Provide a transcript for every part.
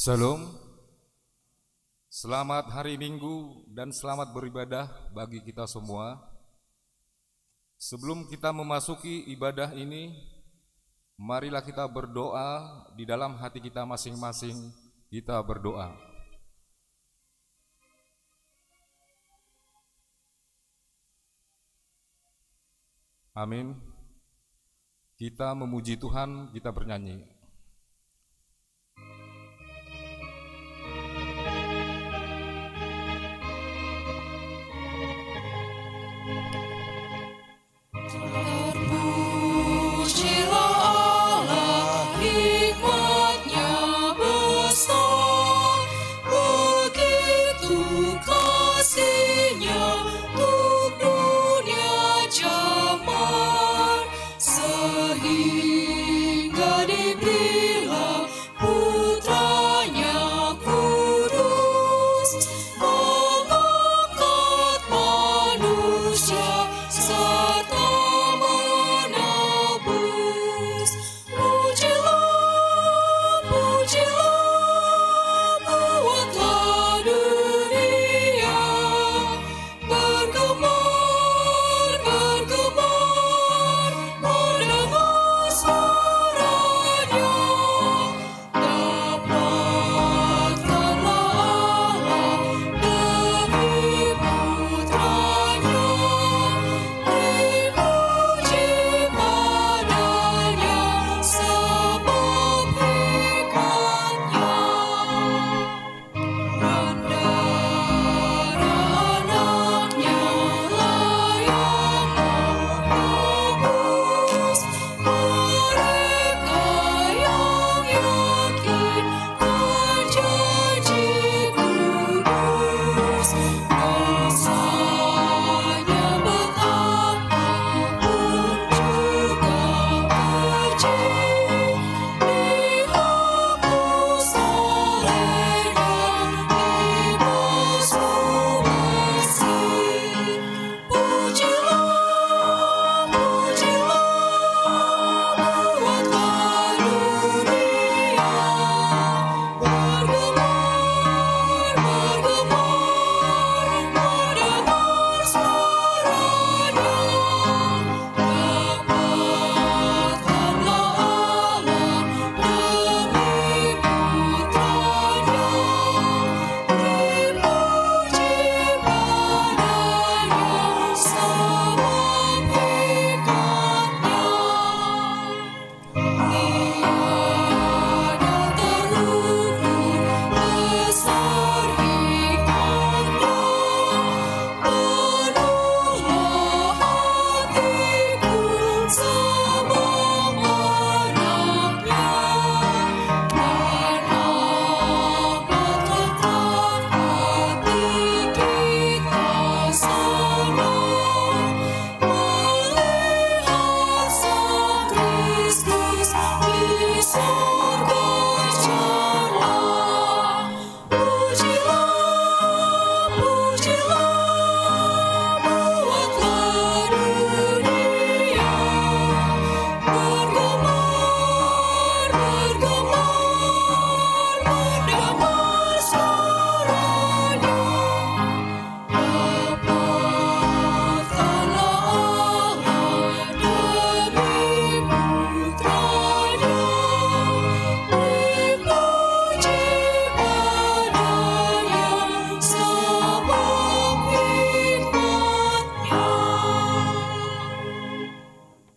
Salam, selamat hari Minggu dan selamat beribadah bagi kita semua. Sebelum kita memasuki ibadah ini, marilah kita berdoa di dalam hati kita masing-masing. Kita berdoa. Amin. Kita memuji Tuhan, kita bernyanyi.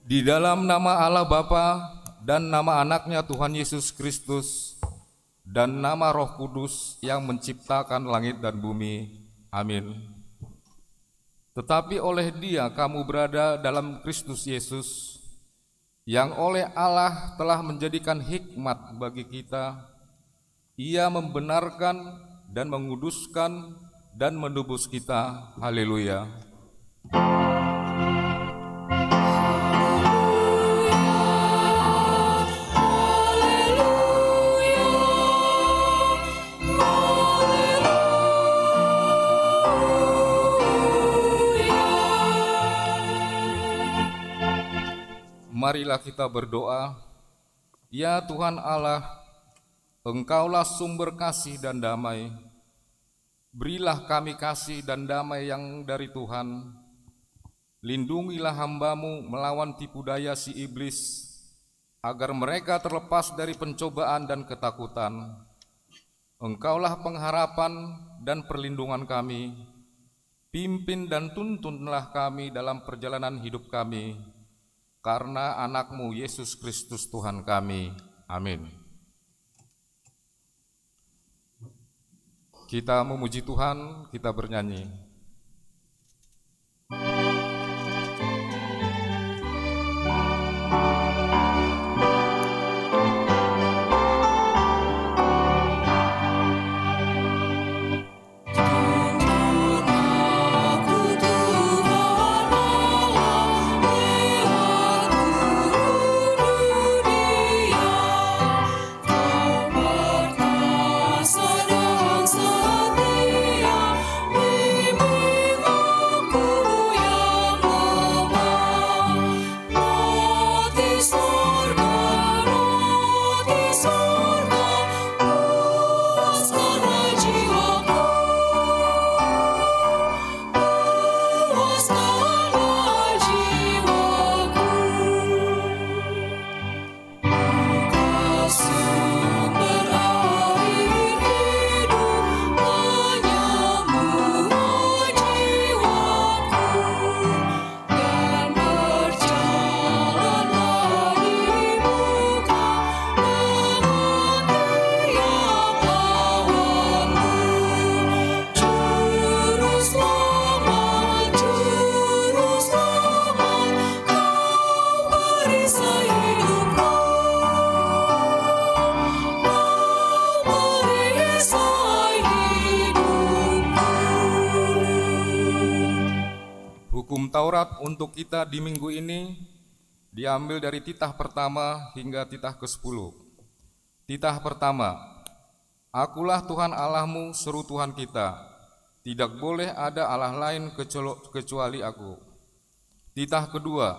Di dalam nama Allah Bapa dan nama anaknya Tuhan Yesus Kristus dan nama Roh Kudus yang menciptakan langit dan bumi. Amin. Tetapi oleh Dia kamu berada dalam Kristus Yesus, yang oleh Allah telah menjadikan hikmat bagi kita. Ia membenarkan dan menguduskan dan menebus kita. Haleluya. Marilah kita berdoa. Ya Tuhan Allah, Engkaulah sumber kasih dan damai. Berilah kami kasih dan damai yang dari Tuhan. Lindungilah hamba-Mu melawan tipu daya si iblis, agar mereka terlepas dari pencobaan dan ketakutan. Engkaulah pengharapan dan perlindungan kami. Pimpin dan tuntunlah kami dalam perjalanan hidup kami, karena anak-Mu Yesus Kristus Tuhan kami. Amin. Kita memuji Tuhan, kita bernyanyi. Hukum Taurat untuk kita di minggu ini diambil dari titah pertama hingga titah ke-10. Titah pertama, Akulah Tuhan Allahmu, seru Tuhan kita, tidak boleh ada Allah lain kecuali Aku. Titah kedua,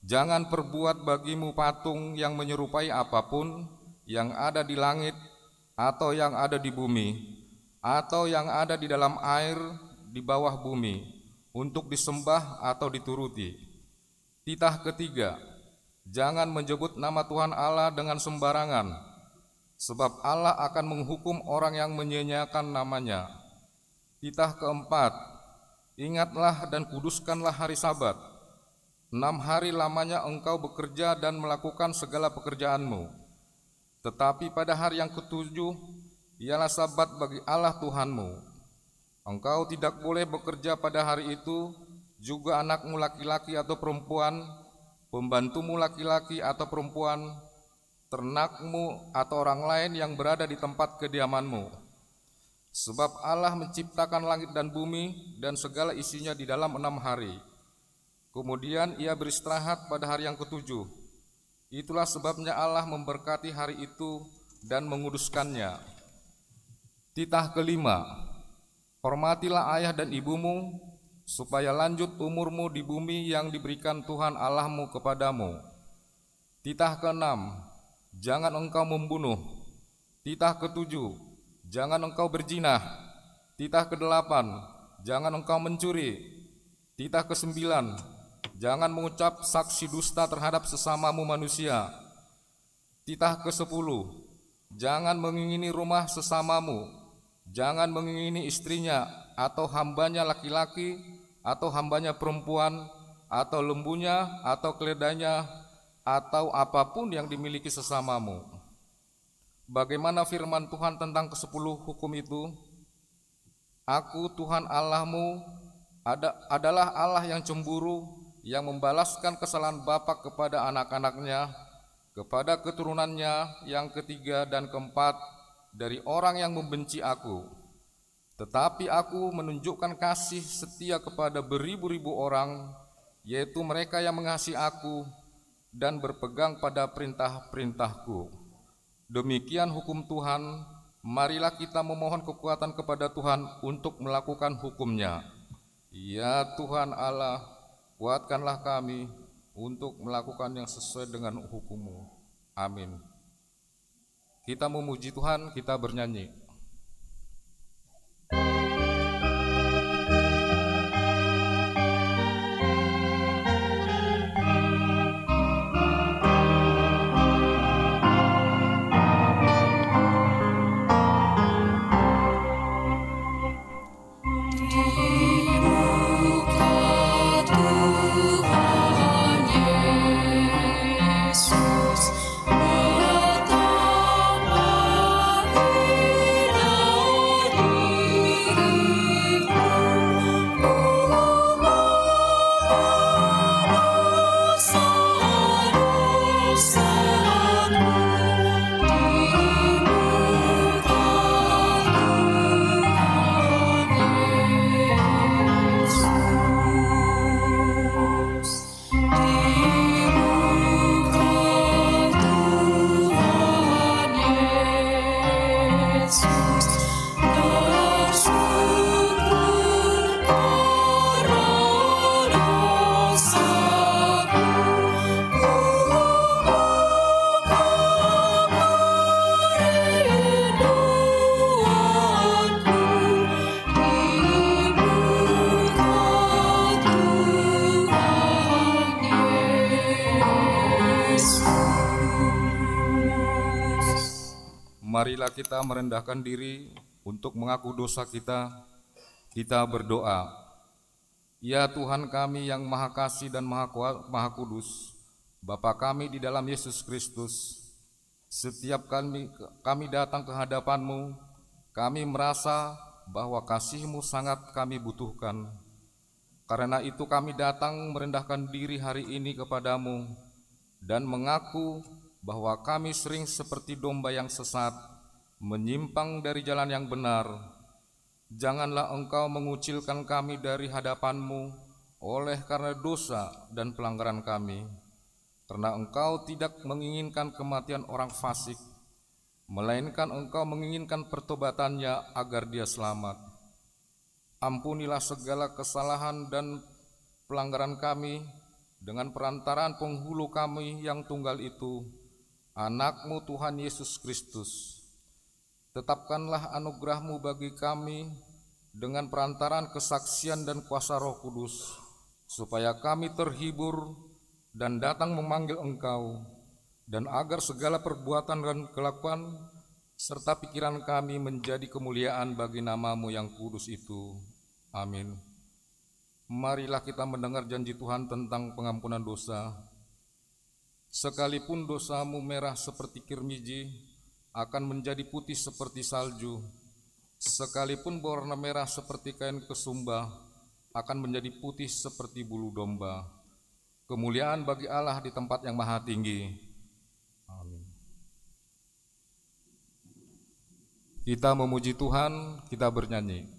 jangan perbuat bagimu patung yang menyerupai apapun yang ada di langit atau yang ada di bumi atau yang ada di dalam air di bawah bumi, untuk disembah atau dituruti. Titah ketiga, jangan menyebut nama Tuhan Allah dengan sembarangan, sebab Allah akan menghukum orang yang menyia-nyiakan namanya. Titah keempat, ingatlah dan kuduskanlah hari Sabat. 6 hari lamanya engkau bekerja dan melakukan segala pekerjaanmu. Tetapi pada hari yang ketujuh, ialah Sabat bagi Allah Tuhanmu. Engkau tidak boleh bekerja pada hari itu, juga anakmu laki-laki atau perempuan, pembantumu laki-laki atau perempuan, ternakmu atau orang lain yang berada di tempat kediamanmu. Sebab Allah menciptakan langit dan bumi dan segala isinya di dalam 6 hari. Kemudian Ia beristirahat pada hari yang ketujuh. Itulah sebabnya Allah memberkati hari itu dan menguduskannya. Titah kelima, hormatilah ayah dan ibumu, supaya lanjut umurmu di bumi yang diberikan Tuhan Allahmu kepadamu. Titah keenam, jangan engkau membunuh. Titah ketujuh, jangan engkau berzinah. Titah kedelapan, jangan engkau mencuri. Titah kesembilan, jangan mengucap saksi dusta terhadap sesamamu manusia. Titah ke-10, jangan mengingini rumah sesamamu. Jangan mengingini istrinya atau hambanya laki-laki atau hambanya perempuan atau lembunya atau keledainya atau apapun yang dimiliki sesamamu. Bagaimana firman Tuhan tentang ke-10 hukum itu? Aku Tuhan Allahmu adalah Allah yang cemburu, yang membalaskan kesalahan bapa kepada anak-anaknya, kepada keturunannya yang ketiga dan keempat dari orang yang membenci Aku. Tetapi Aku menunjukkan kasih setia kepada beribu-ribu orang, yaitu mereka yang mengasihi Aku dan berpegang pada perintah-perintah-Ku. Demikian hukum Tuhan. Marilah kita memohon kekuatan kepada Tuhan untuk melakukan hukum-Nya. Ya Tuhan Allah, kuatkanlah kami untuk melakukan yang sesuai dengan hukum-Mu. Amin. Kita memuji Tuhan, kita bernyanyi. Marilah kita merendahkan diri untuk mengaku dosa kita. Kita berdoa. Ya Tuhan kami yang Maha Kasih dan Maha Kudus, Bapa kami di dalam Yesus Kristus, setiap kami datang ke hadapan-Mu, kami merasa bahwa kasih-Mu sangat kami butuhkan. Karena itu kami datang merendahkan diri hari ini kepadamu dan mengaku bahwa kami sering seperti domba yang sesat, menyimpang dari jalan yang benar. Janganlah Engkau mengucilkan kami dari hadapan-Mu oleh karena dosa dan pelanggaran kami, karena Engkau tidak menginginkan kematian orang fasik, melainkan Engkau menginginkan pertobatannya agar dia selamat. Ampunilah segala kesalahan dan pelanggaran kami dengan perantaraan penghulu kami yang tunggal itu, Anak-Mu Tuhan Yesus Kristus. Tetapkanlah anugerah-Mu bagi kami dengan perantaraan kesaksian dan kuasa Roh Kudus, supaya kami terhibur dan datang memanggil Engkau, dan agar segala perbuatan dan kelakuan serta pikiran kami menjadi kemuliaan bagi nama-Mu yang kudus itu. Amin. Marilah kita mendengar janji Tuhan tentang pengampunan dosa. Sekalipun dosamu merah seperti kirmiji, akan menjadi putih seperti salju. Sekalipun berwarna merah seperti kain kesumba, akan menjadi putih seperti bulu domba. Kemuliaan bagi Allah di tempat yang maha tinggi. Amin. Kita memuji Tuhan, kita bernyanyi.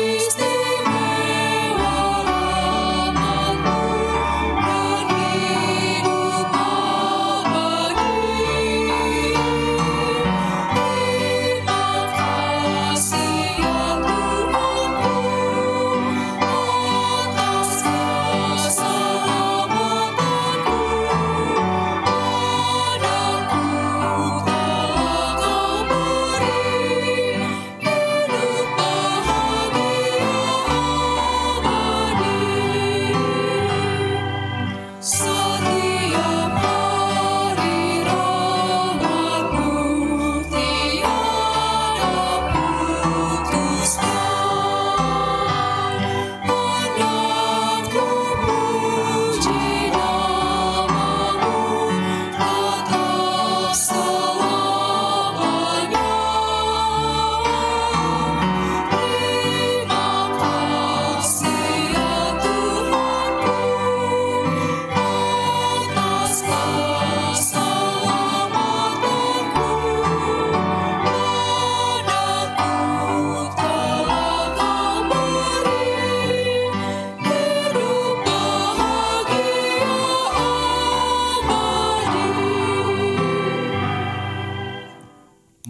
Istimewa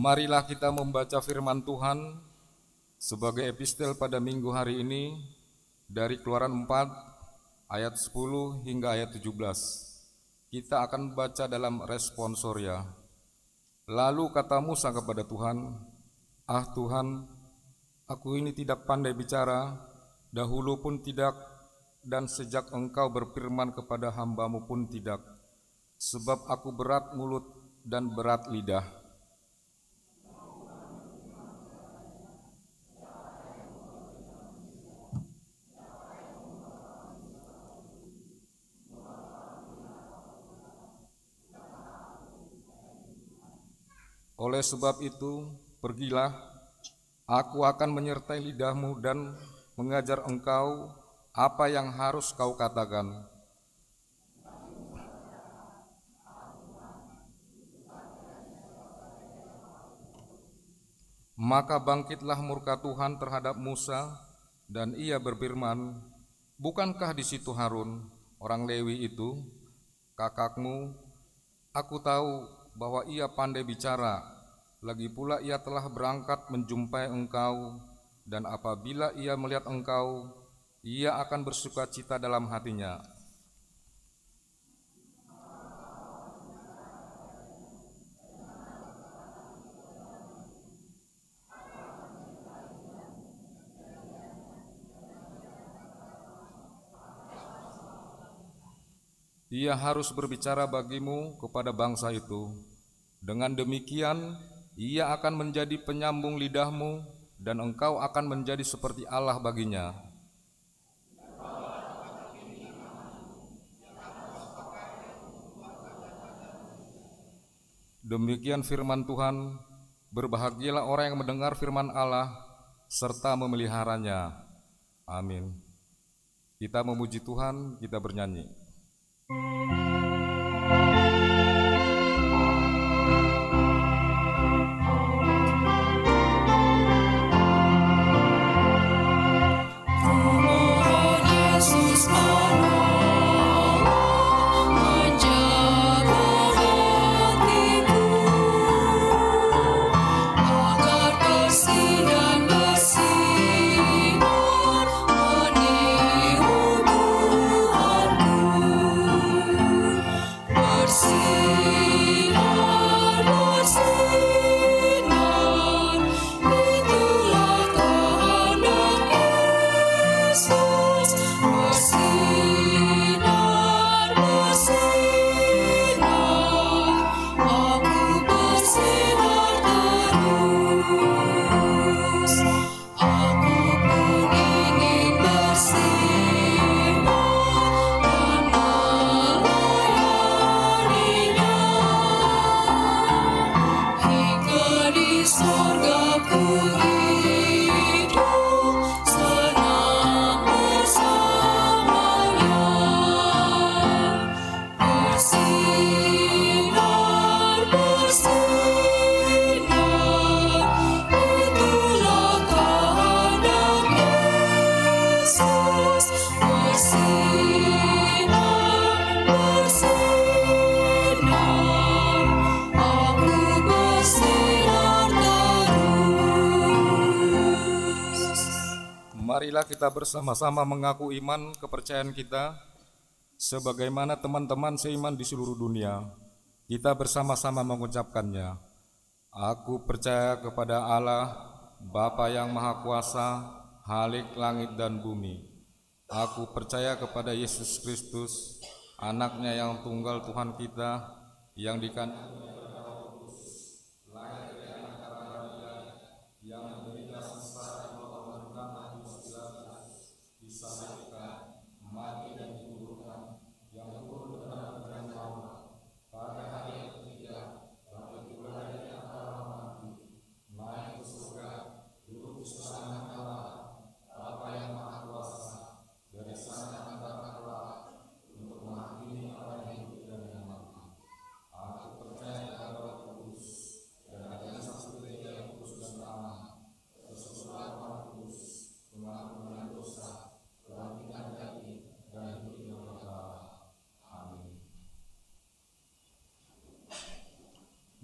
Marilah kita membaca firman Tuhan sebagai epistel pada minggu hari ini dari Keluaran 4 ayat 10 hingga ayat 17. Kita akan baca dalam responsoria. Lalu kata Musa kepada Tuhan, "Ah Tuhan, aku ini tidak pandai bicara, dahulu pun tidak, dan sejak Engkau berfirman kepada hamba-Mu pun tidak, sebab aku berat mulut dan berat lidah." Oleh sebab itu, pergilah, aku akan menyertai lidahmu dan mengajar engkau apa yang harus kau katakan. Maka bangkitlah murka Tuhan terhadap Musa, dan ia berfirman, "Bukankah di situ Harun, orang Lewi itu, kakakmu? Aku tahu bahwa ia pandai bicara, lagi pula ia telah berangkat menjumpai engkau, dan apabila ia melihat engkau, ia akan bersuka cita dalam hatinya." Ia harus berbicara bagimu kepada bangsa itu. Dengan demikian, ia akan menjadi penyambung lidahmu, dan engkau akan menjadi seperti Allah baginya. Demikian firman Tuhan. Berbahagialah orang yang mendengar firman Allah serta memeliharanya. Amin. Kita memuji Tuhan, kita bernyanyi. Marilah kita bersama-sama mengaku iman kepercayaan kita sebagaimana teman-teman seiman di seluruh dunia. Kita bersama-sama mengucapkannya. Aku percaya kepada Allah, Bapa yang Maha Kuasa, Khalik langit dan bumi. Aku percaya kepada Yesus Kristus, Anaknya yang tunggal Tuhan kita, yang dikandung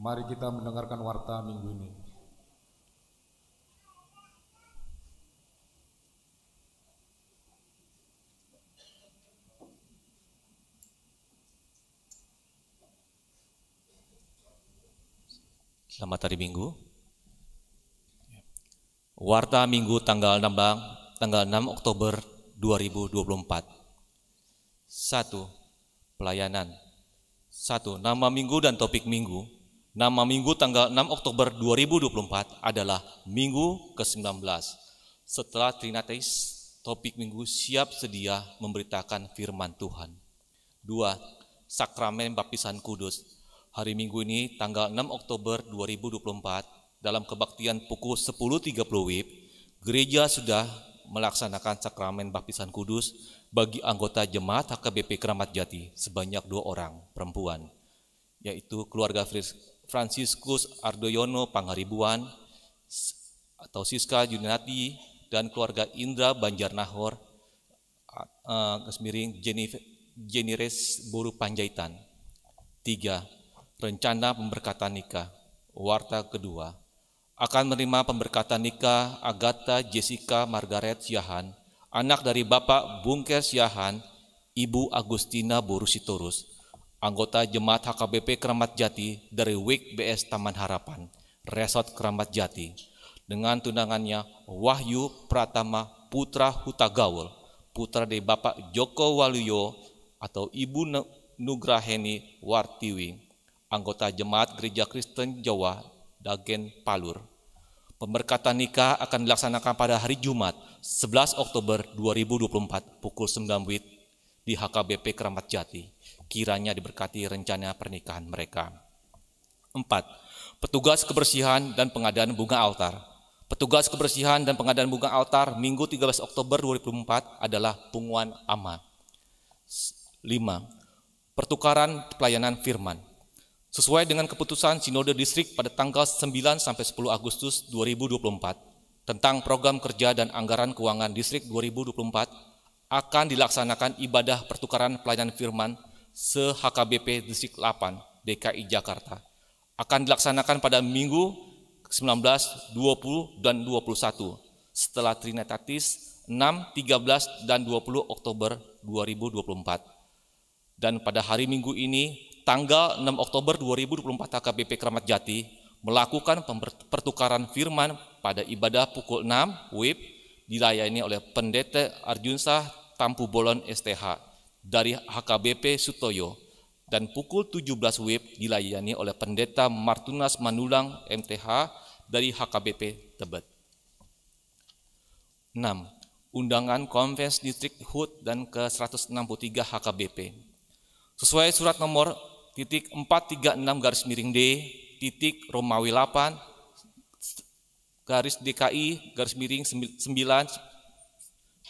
Mari kita mendengarkan warta minggu ini. Selamat hari Minggu. Warta Minggu tanggal 6 Oktober 2024. 1. Pelayanan. 1. Nama minggu dan topik minggu. Nama minggu tanggal 6 Oktober 2024 adalah Minggu ke-19. Setelah Trinitatis, topik minggu siap sedia memberitakan firman Tuhan. 2. Sakramen Baptisan Kudus. Hari Minggu ini tanggal 6 Oktober 2024 dalam kebaktian pukul 10.30 WIB, gereja sudah melaksanakan sakramen baptisan kudus bagi anggota jemaat HKBP Kramat Jati sebanyak 2 orang perempuan, yaitu keluarga Fransiskus Ardoyono Pangharibuan atau Siska Junati dan keluarga Indra Banjarnahor Jenires Buru Panjaitan. 3. Rencana pemberkatan nikah. Warta kedua. Akan menerima pemberkatan nikah Agatha Jessica Margaret Siahan, anak dari Bapak Bungker Siahan, Ibu Agustina Boru Sitorus, anggota jemaat HKBP Kramat Jati dari WIK BS Taman Harapan, Resort Kramat Jati, dengan tunangannya Wahyu Pratama Putra Hutagaul, putra dari Bapak Joko Waluyo atau Ibu Nugraheni Wartiwi, anggota jemaat Gereja Kristen Jawa Dagen Palur. Pemberkatan nikah akan dilaksanakan pada hari Jumat 11 Oktober 2024 pukul 9 WIB di HKBP Kramat Jati. Kiranya diberkati rencana pernikahan mereka. 4. Petugas kebersihan dan pengadaan bunga altar. Petugas kebersihan dan pengadaan bunga altar Minggu 13 Oktober 2024 adalah Punguan Ama. 5. Pertukaran pelayanan firman. Sesuai dengan keputusan Sinode Distrik pada tanggal 9 sampai 10 Agustus 2024 tentang program kerja dan anggaran keuangan Distrik 2024, akan dilaksanakan ibadah pertukaran pelayanan firman se-HKBP Distrik 8 DKI Jakarta. Akan dilaksanakan pada Minggu 19, 20, dan 21 setelah Trinitatis 6, 13, dan 20 Oktober 2024. Dan pada hari Minggu ini tanggal 6 Oktober 2024 HKBP Kramat Jati melakukan pertukaran firman pada ibadah pukul 6 WIB dilayani oleh Pendeta Arjunsa Tampu Bolon STH dari HKBP Sutoyo dan pukul 17 WIB dilayani oleh Pendeta Martunas Manulang MTH dari HKBP Tebet. 6. Undangan Konvens Distrik HUT dan ke-163 HKBP. Sesuai surat nomor .436-D Romawi 8 DKI 9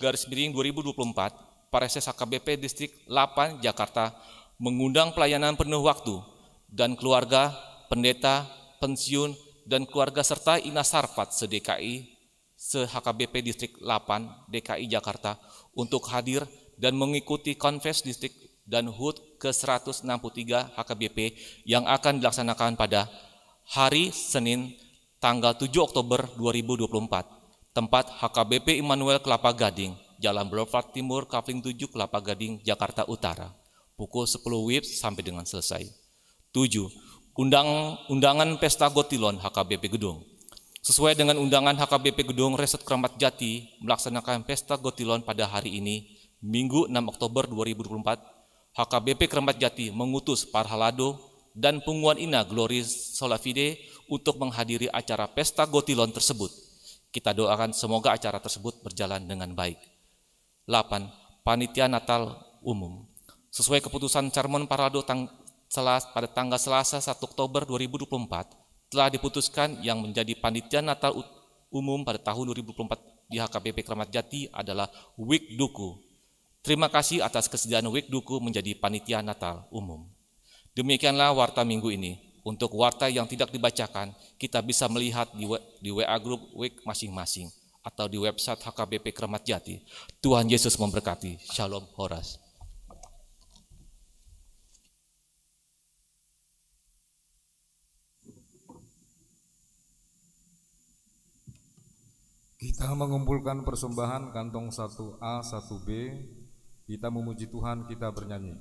2024 Pareses HKBP Distrik 8 Jakarta mengundang pelayanan penuh waktu dan keluarga, pendeta, pensiun, dan keluarga serta Ina Sarfat se-DKI se-HKBP Distrik 8 DKI Jakarta untuk hadir dan mengikuti Konvens Distrik dan HUT ke-163 HKBP yang akan dilaksanakan pada hari Senin tanggal 7 Oktober 2024. Tempat HKBP Immanuel Kelapa Gading, Jalan Boulevard Timur, Kavling 7, Kelapa Gading, Jakarta Utara. Pukul 10 WIB sampai dengan selesai. 7. Undangan Pesta Gotilon HKBP Gedung. Sesuai dengan undangan HKBP Gedung Resort Kramat Jati melaksanakan Pesta Gotilon pada hari ini, Minggu 6 Oktober 2024, HKBP Kramat Jati mengutus Parhalado dan Punguan Ina Gloris Solafide untuk menghadiri acara Pesta Gotilon tersebut. Kita doakan semoga acara tersebut berjalan dengan baik. 8. Panitia Natal Umum. Sesuai keputusan Carmon Parhalado pada tanggal Selasa 1 Oktober 2024, telah diputuskan yang menjadi Panitia Natal Umum pada tahun 2024 di HKBP Kramat Jati adalah WIK Duku. Terima kasih atas kesediaan WIK Duku menjadi Panitia Natal Umum. Demikianlah warta minggu ini. Untuk warta yang tidak dibacakan, kita bisa melihat di WA Group WIK masing-masing atau di website HKBP Kramat Jati. Tuhan Yesus memberkati. Shalom Horas. Kita mengumpulkan persembahan kantong 1A, 1B. Kita memuji Tuhan, kita bernyanyi.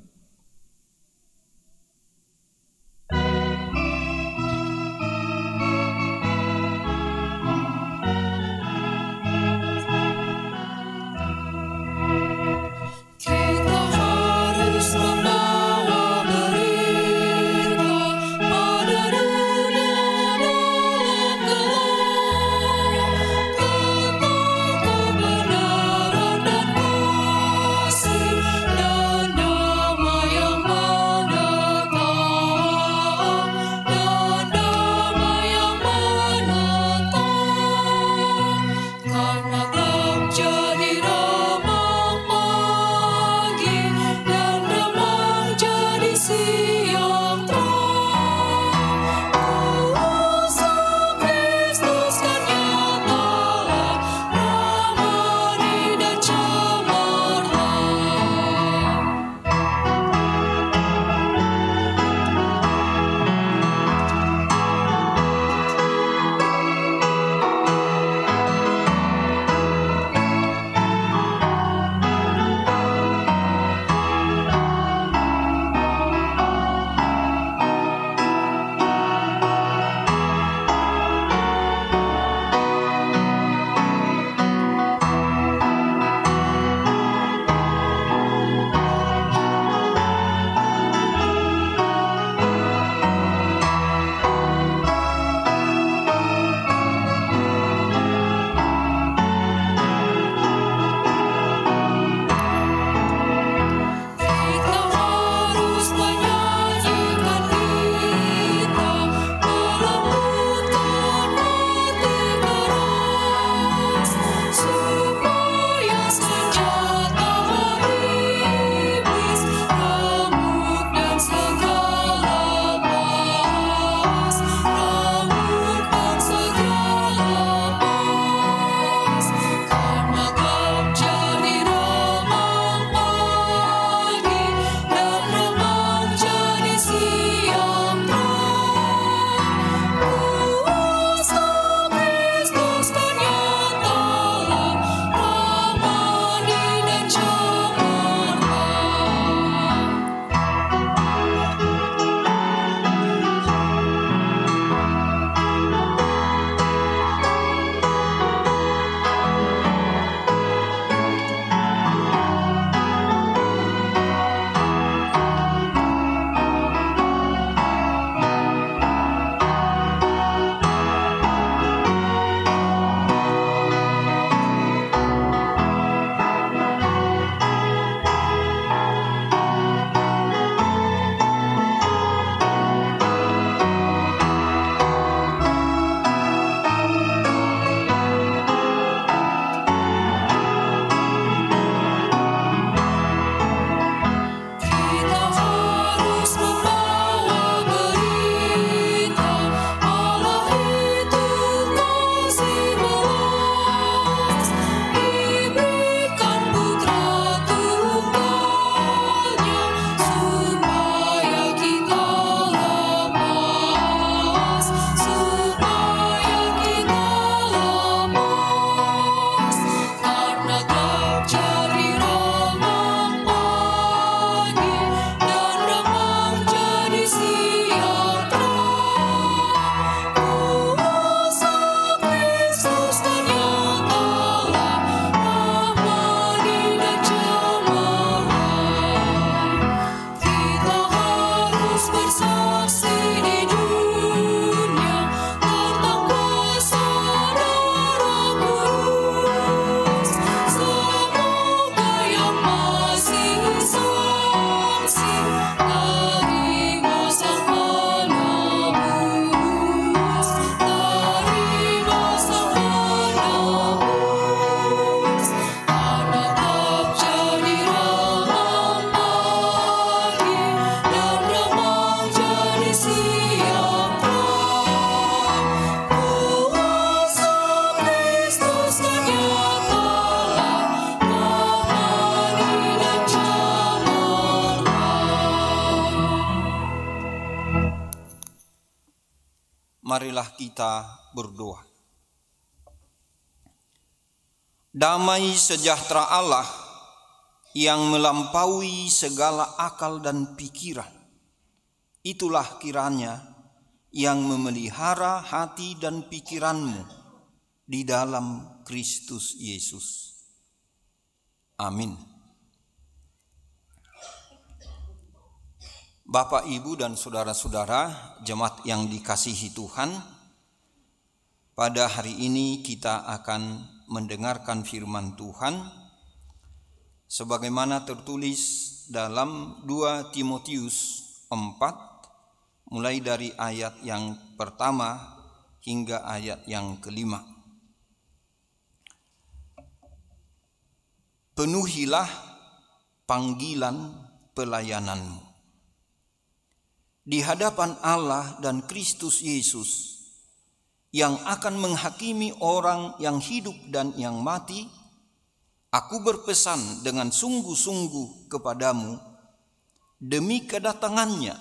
Marilah kita berdoa. Damai sejahtera Allah yang melampaui segala akal dan pikiran, itulah kiranya yang memelihara hati dan pikiranmu di dalam Kristus Yesus. Amin. Bapak, Ibu, dan saudara-saudara jemaat yang dikasihi Tuhan, pada hari ini kita akan mendengarkan firman Tuhan sebagaimana tertulis dalam 2 Timotius 4 mulai dari ayat yang pertama hingga ayat yang kelima. Penuhilah panggilan pelayananmu di hadapan Allah dan Kristus Yesus yang akan menghakimi orang yang hidup dan yang mati. Aku berpesan dengan sungguh-sungguh kepadamu demi kedatangannya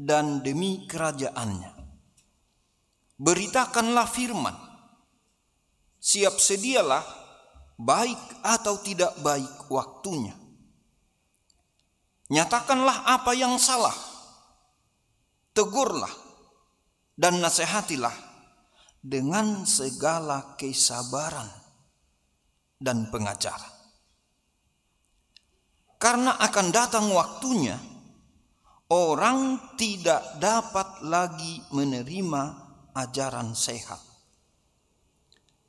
dan demi kerajaannya. Beritakanlah firman, siap sedialah baik atau tidak baik waktunya. Nyatakanlah apa yang salah, tegurlah dan nasihatilah dengan segala kesabaran dan pengajaran. Karena akan datang waktunya, orang tidak dapat lagi menerima ajaran sehat.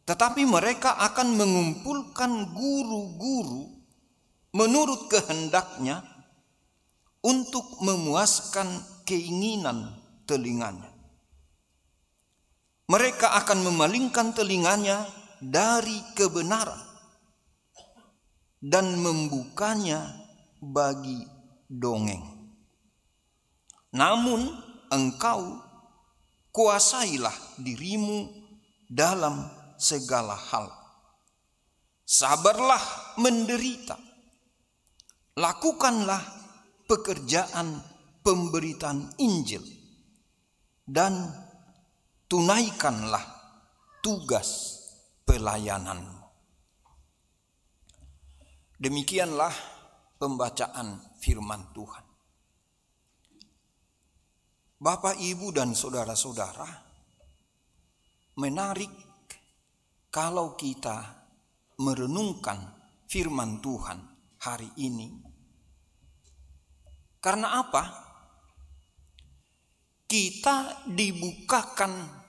Tetapi mereka akan mengumpulkan guru-guru menurut kehendaknya untuk memuaskan keinginan telinganya. Mereka akan memalingkan telinganya dari kebenaran dan membukanya bagi dongeng. Namun engkau kuasailah dirimu dalam segala hal. Sabarlah menderita. Lakukanlah pekerjaan pemberitaan Injil dan tunaikanlah tugas pelayananmu. Demikianlah pembacaan firman Tuhan. Bapak, Ibu, dan saudara-saudara, menarik kalau kita merenungkan firman Tuhan hari ini. Karena apa? Kita dibukakan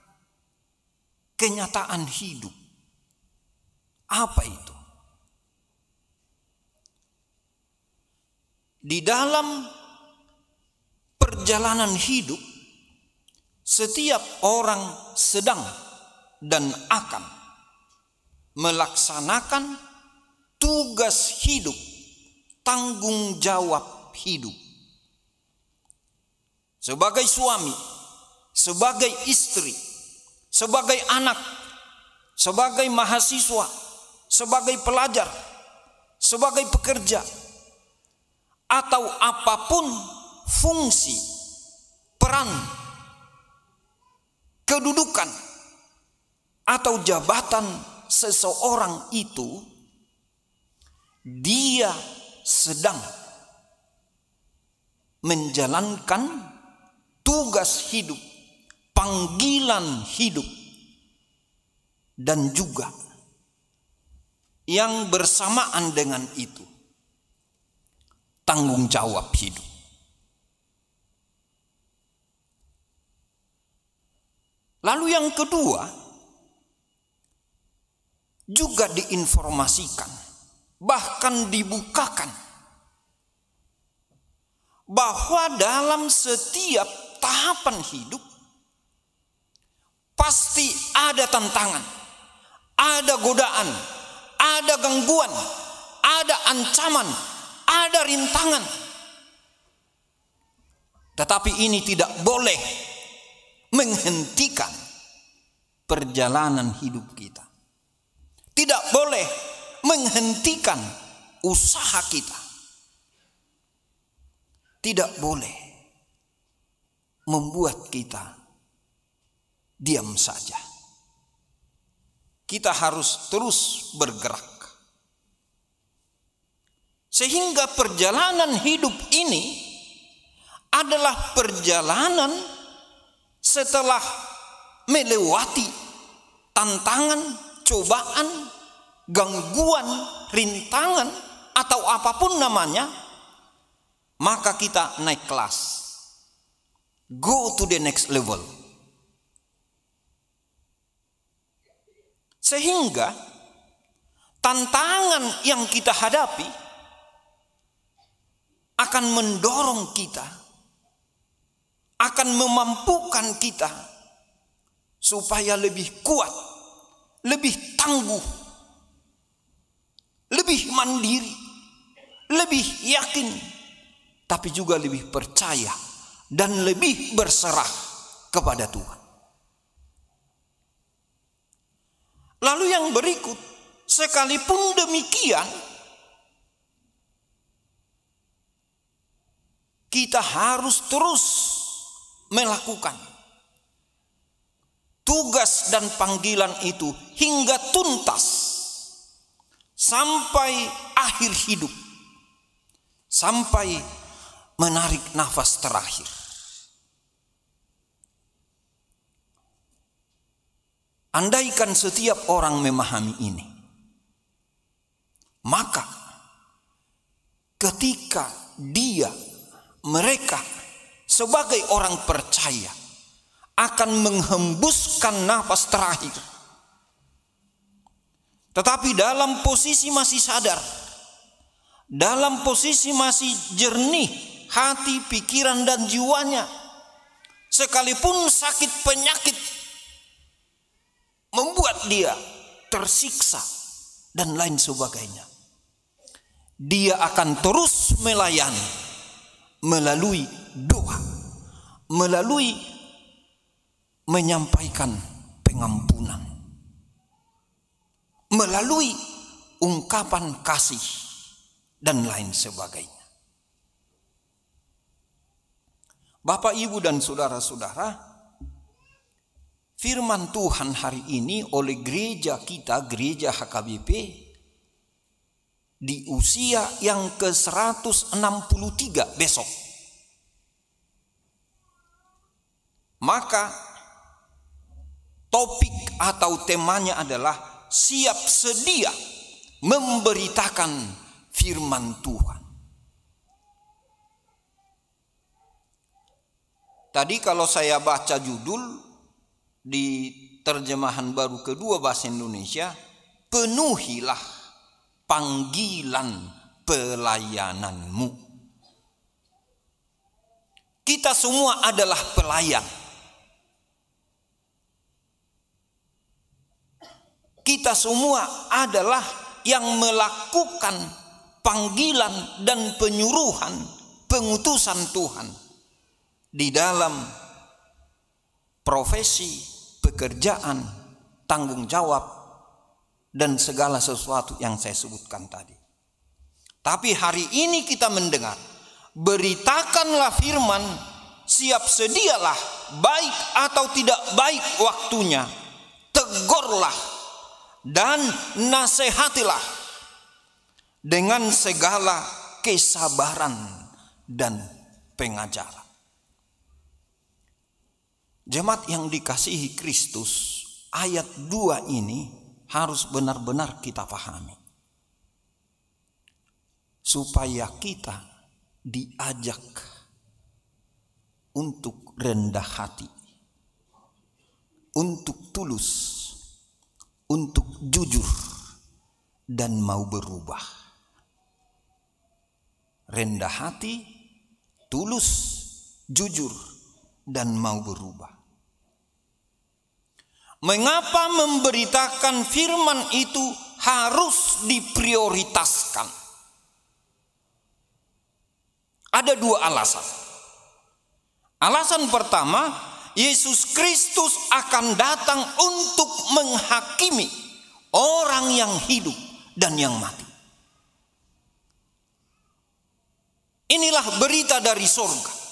kenyataan hidup. Apa itu? Di dalam perjalanan hidup, setiap orang sedang dan akan melaksanakan tugas hidup, tanggung jawab hidup. Sebagai suami, sebagai istri, sebagai anak, sebagai mahasiswa, sebagai pelajar, sebagai pekerja, atau apapun fungsi, peran, kedudukan, atau jabatan seseorang itu, dia sedang menjalankan tugas hidup, panggilan hidup, dan juga yang bersamaan dengan itu, tanggung jawab hidup. Lalu yang kedua, juga diinformasikan, bahkan dibukakan, bahwa dalam setiap tahapan hidup pasti ada tantangan, ada godaan, ada gangguan, ada ancaman, ada rintangan. Tetapi ini tidak boleh menghentikan perjalanan hidup kita. Tidak boleh menghentikan usaha kita. Tidak boleh membuat kita diam saja. Kita harus terus bergerak. Sehingga perjalanan hidup ini adalah perjalanan setelah melewati tantangan, cobaan, gangguan, rintangan, atau apapun namanya, maka kita naik kelas. Go to the next level. Sehingga tantangan yang kita hadapi akan mendorong kita, akan memampukan kita supaya lebih kuat, lebih tangguh, lebih mandiri, lebih yakin, tapi juga lebih percaya dan lebih berserah kepada Tuhan. Lalu yang berikut, sekalipun demikian, kita harus terus melakukan tugas dan panggilan itu hingga tuntas, sampai akhir hidup, sampai menarik nafas terakhir. Andaikan setiap orang memahami ini, maka ketika mereka sebagai orang percaya akan menghembuskan nafas terakhir, tetapi dalam posisi masih sadar, dalam posisi masih jernih hati, pikiran, dan jiwanya, sekalipun sakit penyakit membuat dia tersiksa dan lain sebagainya, dia akan terus melayani melalui doa, melalui menyampaikan pengampunan, melalui ungkapan kasih dan lain sebagainya. Bapak, Ibu, dan saudara-saudara, firman Tuhan hari ini oleh gereja kita, gereja HKBP, di usia yang ke-163 besok. Maka topik atau temanya adalah siap sedia memberitakan firman Tuhan. Tadi kalau saya baca judul di terjemahan baru kedua bahasa Indonesia, penuhilah panggilan pelayananmu. Kita semua adalah pelayan. Kita semua adalah yang melakukan panggilan dan penyuruhan, pengutusan Tuhan di dalam profesi, pekerjaan, tanggung jawab, dan segala sesuatu yang saya sebutkan tadi. Tapi hari ini kita mendengar, beritakanlah firman, siap sedialah, baik atau tidak baik waktunya, tegurlah dan nasihatilah dengan segala kesabaran dan pengajaran. Jemaat yang dikasihi Kristus, ayat 2 ini harus benar-benar kita pahami, supaya kita diajak untuk rendah hati, untuk tulus, untuk jujur, dan mau berubah. Rendah hati, tulus, jujur, dan mau berubah. Mengapa memberitakan firman itu harus diprioritaskan? Ada 2 alasan. Alasan pertama, Yesus Kristus akan datang untuk menghakimi orang yang hidup dan yang mati. Inilah berita dari surga.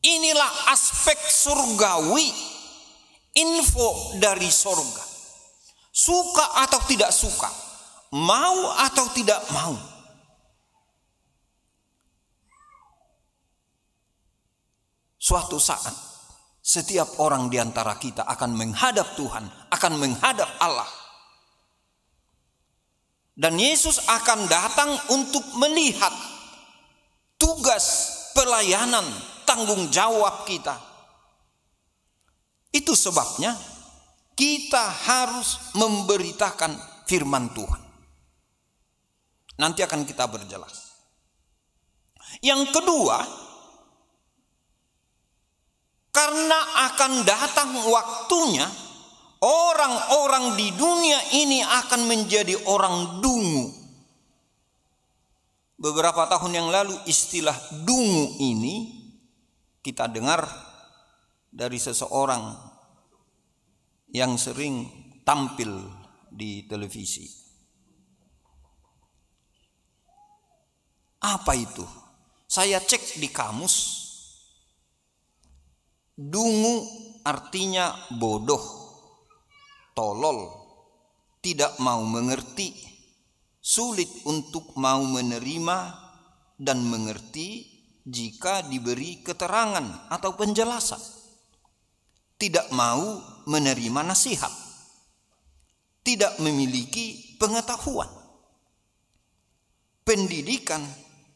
Inilah aspek surgawi, info dari surga. Suka atau tidak suka, mau atau tidak mau, suatu saat setiap orang di antara kita akan menghadap Tuhan, akan menghadap Allah. Dan Yesus akan datang untuk melihat tugas, pelayanan, tanggung jawab kita. Itu sebabnya kita harus memberitakan firman Tuhan. Nanti akan kita berjelas. Yang kedua, karena akan datang waktunya orang-orang di dunia ini akan menjadi orang dungu. Beberapa tahun yang lalu istilah dungu ini kita dengar dari seseorang yang sering tampil di televisi. Apa itu? Saya cek di kamus. Dungu artinya bodoh, tolol, tidak mau mengerti, sulit untuk mau menerima dan mengerti jika diberi keterangan atau penjelasan. Tidak mau menerima nasihat, tidak memiliki pengetahuan, pendidikan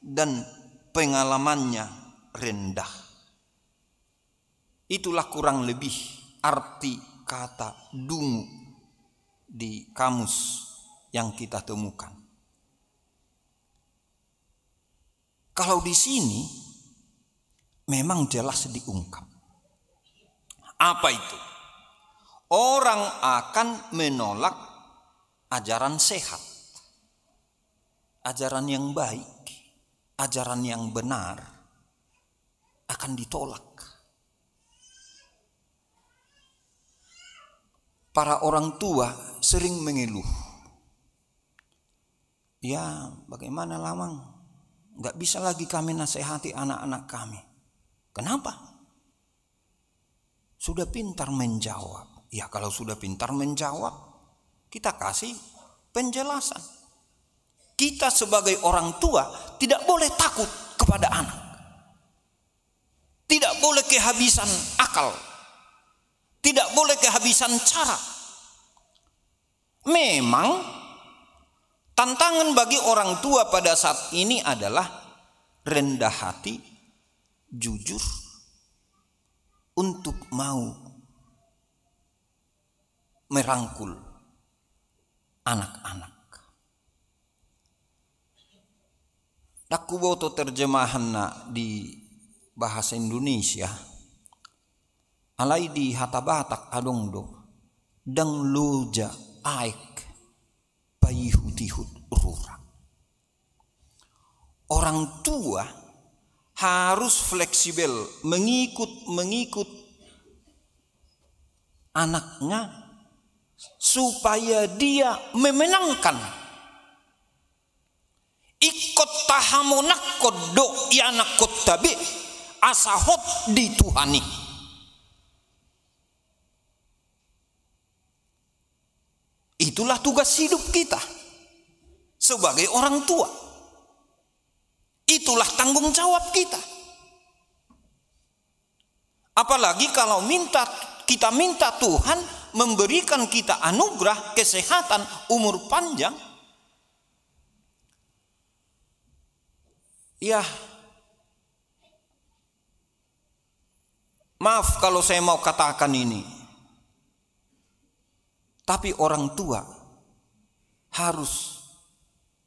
dan pengalamannya rendah. Itulah kurang lebih arti kata dungu di kamus yang kita temukan. Kalau di sini memang jelas diungkap. Apa itu? Orang akan menolak ajaran sehat, ajaran yang baik, ajaran yang benar akan ditolak. Para orang tua sering mengeluh. Ya, bagaimana Lamang? Gak bisa lagi kami nasihati anak-anak kami. Kenapa? Sudah pintar menjawab. Ya, kalau sudah pintar menjawab, kita kasih penjelasan. Kita sebagai orang tua tidak boleh takut kepada anak. Tidak boleh kehabisan akal. Tidak boleh kehabisan cara. Memang tantangan bagi orang tua pada saat ini adalah rendah hati, jujur, untuk mau merangkul anak-anak. Dakuboto terjemahan di bahasa Indonesia. Alai di hatabatak adongdo dang loja aik payihutihut rura. Orang tua harus fleksibel mengikut anaknya supaya dia memenangkan. Ikut tahamonak kodo ianak kotabe asahot dituhani. Itulah tugas hidup kita sebagai orang tua. Itulah tanggung jawab kita. Apalagi kalau kita minta Tuhan memberikan kita anugerah, kesehatan, umur panjang. Ya, maaf kalau saya mau katakan ini. Tapi orang tua harus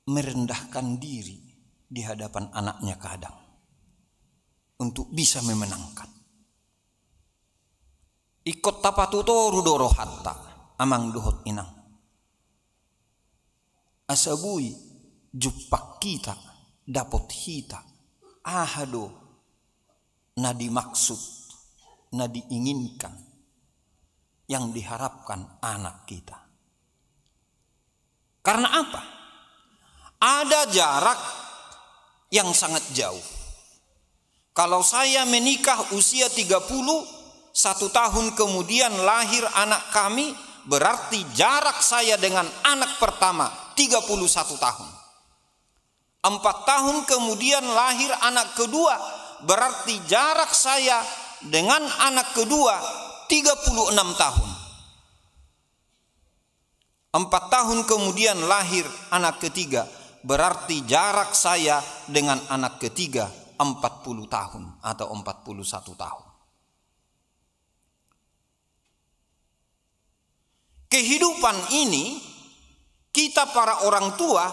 merendahkan diri di hadapan anaknya kadang untuk bisa memenangkan. Ikut tapatuto rudoro hatta amang duhot inang. Asabui jupak kita dapot hita ahado na dimaksud, na diinginkan, yang diharapkan anak kita. Karena apa? Ada jarak yang sangat jauh. Kalau saya menikah usia 31 tahun kemudian lahir anak kami, berarti jarak saya dengan anak pertama 31 tahun. 4 tahun kemudian lahir anak kedua, berarti jarak saya dengan anak kedua 36 tahun. 4 tahun kemudian lahir anak ketiga. Berarti jarak saya dengan anak ketiga 40 tahun atau 41 tahun. Kehidupan ini, kita para orang tua,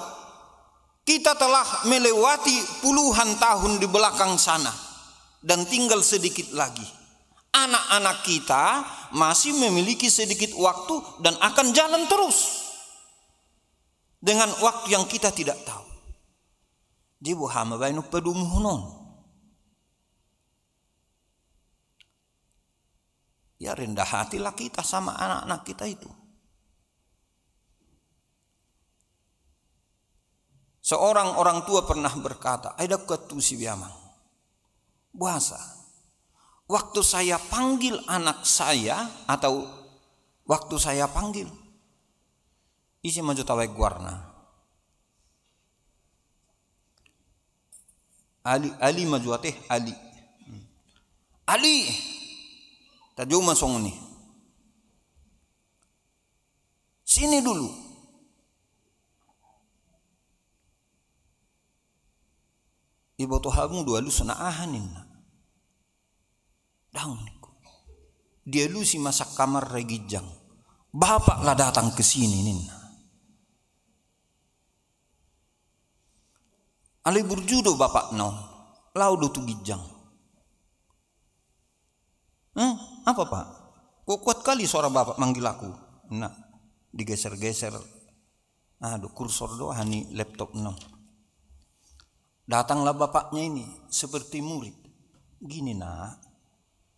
kita telah melewati puluhan tahun di belakang sana dan tinggal sedikit lagi. Anak-anak kita masih memiliki sedikit waktu dan akan jalan terus dengan waktu yang kita tidak tahu. Di buhama bainu pedumuhnon. Ya rendah hatilah kita sama anak-anak kita itu. Seorang orang tua pernah berkata, "Ada ketu si biamang. Buasa. Waktu saya panggil anak saya atau waktu saya panggil isi maju tawai guarna. Ali maju ateh Ali. Ali. Tajo masong ni. Sini dulu. Ibu Tuhanmu dua lu senaahanin. Dang niku. Dia lu si masak kamar regijang. Bapak lah datang ke sini nina. Ali burjudo bapak no. Laudo tu gijang. Apa pak? Kok kuat kali suara bapak manggil aku. Nah, digeser-geser. Aduh kursor doa hani laptop no. Datanglah bapaknya ini seperti murid. Gini nak,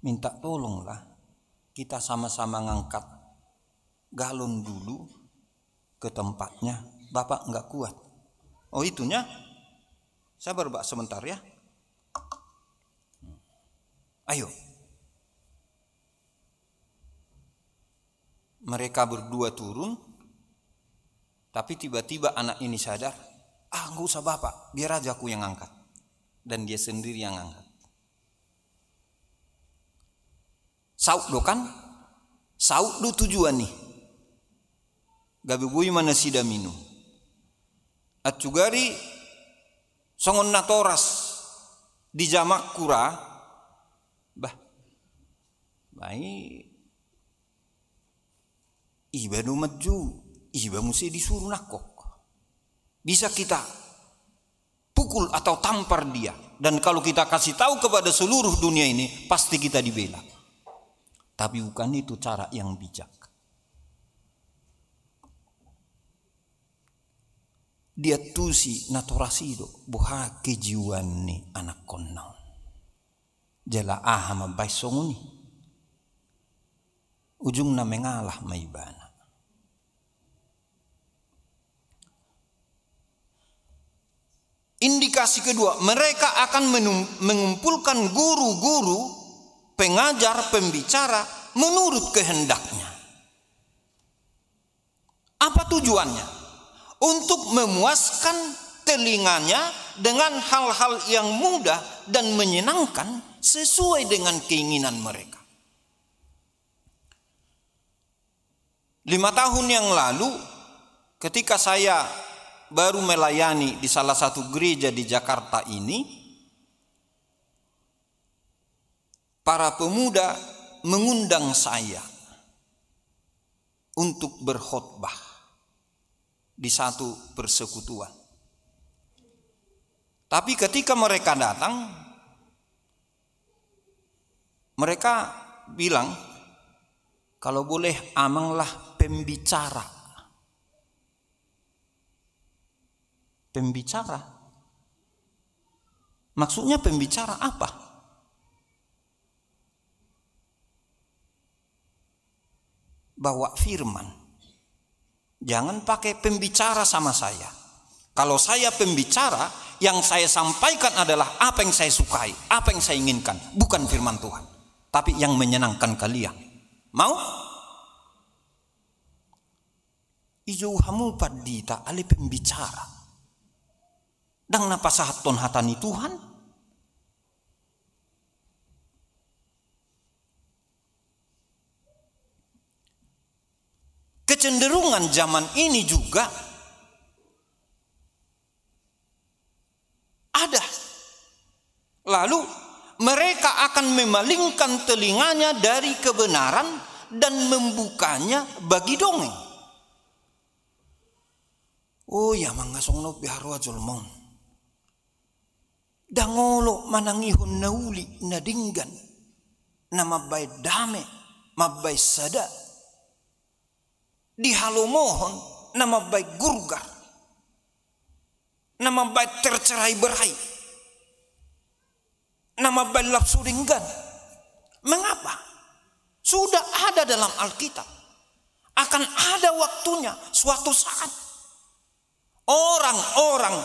minta tolonglah kita sama-sama ngangkat galon dulu ke tempatnya. Bapak enggak kuat. Oh itunya? Sabar Pak sebentar ya. Ayo. Mereka berdua turun. Tapi tiba-tiba anak ini sadar. Enggak usah bapak, biar aja aku yang angkat. Dan dia sendiri yang angkat. Sauk do kan? Sauk do tujuan nih. Gabi bui mana sida minum. Atugari songon natoras di jamak kura. Bah. Baik. Iba do maju, iba mesti disuruh nakok. Bisa kita pukul atau tampar dia. Dan kalau kita kasih tahu kepada seluruh dunia ini, pasti kita dibela. Tapi bukan itu cara yang bijak. Dia tusi naturasido buha kejiwan ni anak konnaun. Jala ahama baisonguni. Ujungna mengalah maibana. Indikasi kedua, mereka akan mengumpulkan guru-guru, pengajar, pembicara menurut kehendaknya. Apa tujuannya? Untuk memuaskan telinganya dengan hal-hal yang mudah dan menyenangkan sesuai dengan keinginan mereka. 5 tahun yang lalu, ketika saya baru melayani di salah satu gereja di Jakarta ini, para pemuda mengundang saya untuk berkhotbah di satu persekutuan. Tapi ketika mereka datang, mereka bilang, kalau boleh amanglah pembicara. Pembicara. Maksudnya pembicara apa? Bawa firman. Jangan pakai pembicara sama saya. Kalau saya pembicara, yang saya sampaikan adalah apa yang saya sukai, apa yang saya inginkan, bukan firman Tuhan, tapi yang menyenangkan kalian. Mau? Ijo hamu padita ali pembicara. Dang napasahaton hatani Tuhan. kecenderungan zaman ini juga ada. Lalu mereka akan memalingkan telinganya dari kebenaran dan membukanya bagi dongeng. Oh ya mangasong no biharwa julmon. Dangolo manangihon nauli nadinggan na mabay dame, mabay sada. Dihalomohon na mabay gurgar, na mabay tercerai berai, na mabay lapsuringgan. Mengapa? Sudah ada dalam Alkitab. Akan ada waktunya suatu saat orang-orang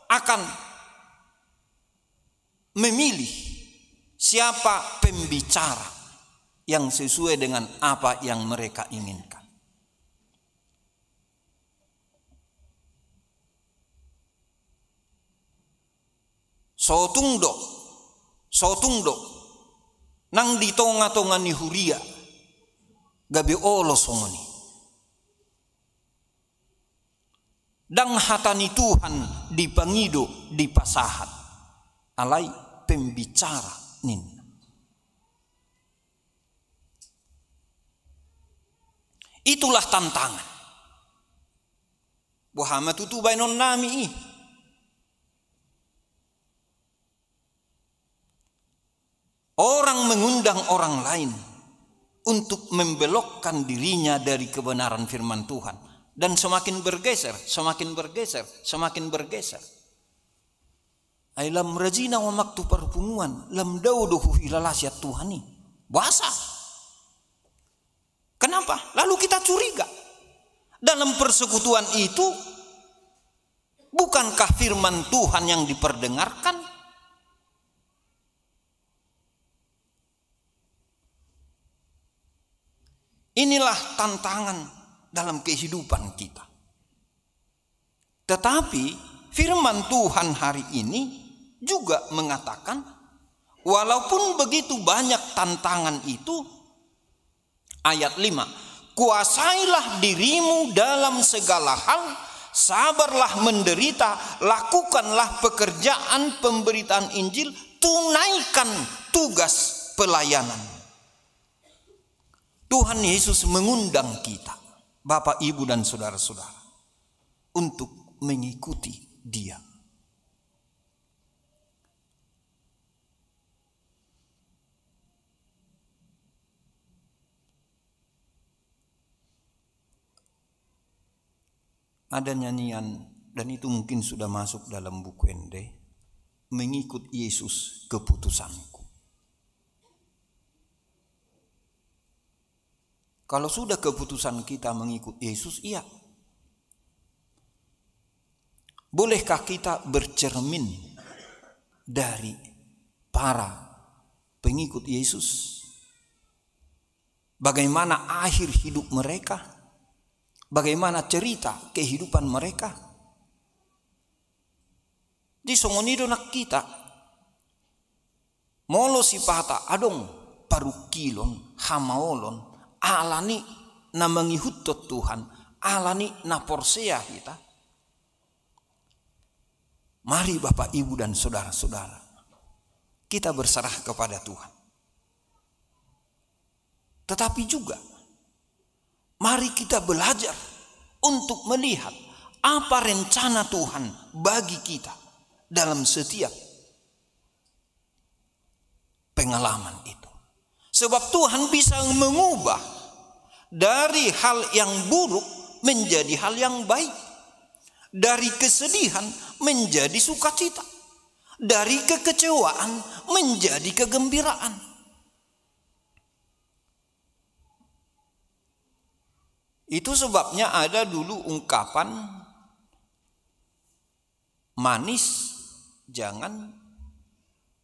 akan memilih siapa pembicara yang sesuai dengan apa yang mereka inginkan. Sotungdo nang ditonga-tonga ni huria gabi olo songoni. Dang hatani Tuhan dipangido di pasahat alai pembicara nin. Itulah tantangan. Buhama tutubay non nami. Orang mengundang orang lain untuk membelokkan dirinya dari kebenaran firman Tuhan. Dan semakin bergeser. Ay lam rajina wa maktu perpunguan lam dauduhu hilalasyat Tuhani. Bahasa. Kenapa? Lalu kita curiga. Dalam persekutuan itu, bukankah firman Tuhan yang diperdengarkan? Inilah tantangan dalam kehidupan kita. Tetapi firman Tuhan hari ini juga mengatakan, walaupun begitu banyak tantangan itu, ayat 5, kuasailah dirimu dalam segala hal, sabarlah menderita, lakukanlah pekerjaan pemberitaan Injil, tunaikan tugas pelayanan. Tuhan Yesus mengundang kita, Bapak, Ibu, dan saudara-saudara, untuk mengikuti Dia. Ada nyanyian, dan itu mungkin sudah masuk dalam buku Ende, mengikut Yesus keputusanku. Kalau sudah keputusan kita mengikut Yesus, iya. Bolehkah kita bercermin dari para pengikut Yesus? Bagaimana akhir hidup mereka? Bagaimana cerita kehidupan mereka? Di songonido nak kita, molo sipata adong parukilon hamaolon, alani na mangihutot Tuhan, alani na porsea kita. Mari Bapak, Ibu, dan saudara-saudara, kita berserah kepada Tuhan. Tetapi juga mari kita belajar untuk melihat apa rencana Tuhan bagi kita dalam setiap pengalaman itu. Sebab Tuhan bisa mengubah dari hal yang buruk menjadi hal yang baik. Dari kesedihan menjadi sukacita. Dari kekecewaan menjadi kegembiraan. Itu sebabnya ada dulu ungkapan, manis jangan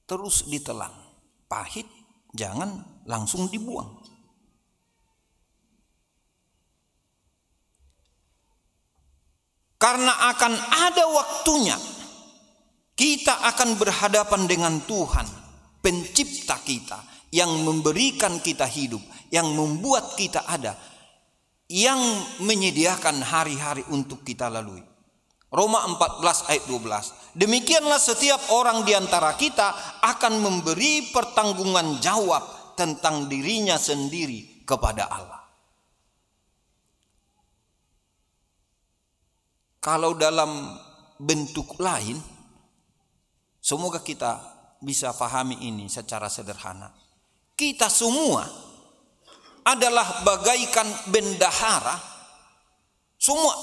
terus ditelan, pahit jangan langsung dibuang. Karena akan ada waktunya kita akan berhadapan dengan Tuhan, pencipta kita, yang memberikan kita hidup, yang membuat kita ada. yang menyediakan hari-hari untuk kita lalui. Roma 14 ayat 12. Demikianlah setiap orang di antara kita akan memberi pertanggungan jawab tentang dirinya sendiri kepada Allah. Kalau dalam bentuk lain, semoga kita bisa pahami ini secara sederhana. Kita semua adalah bagaikan bendahara, semua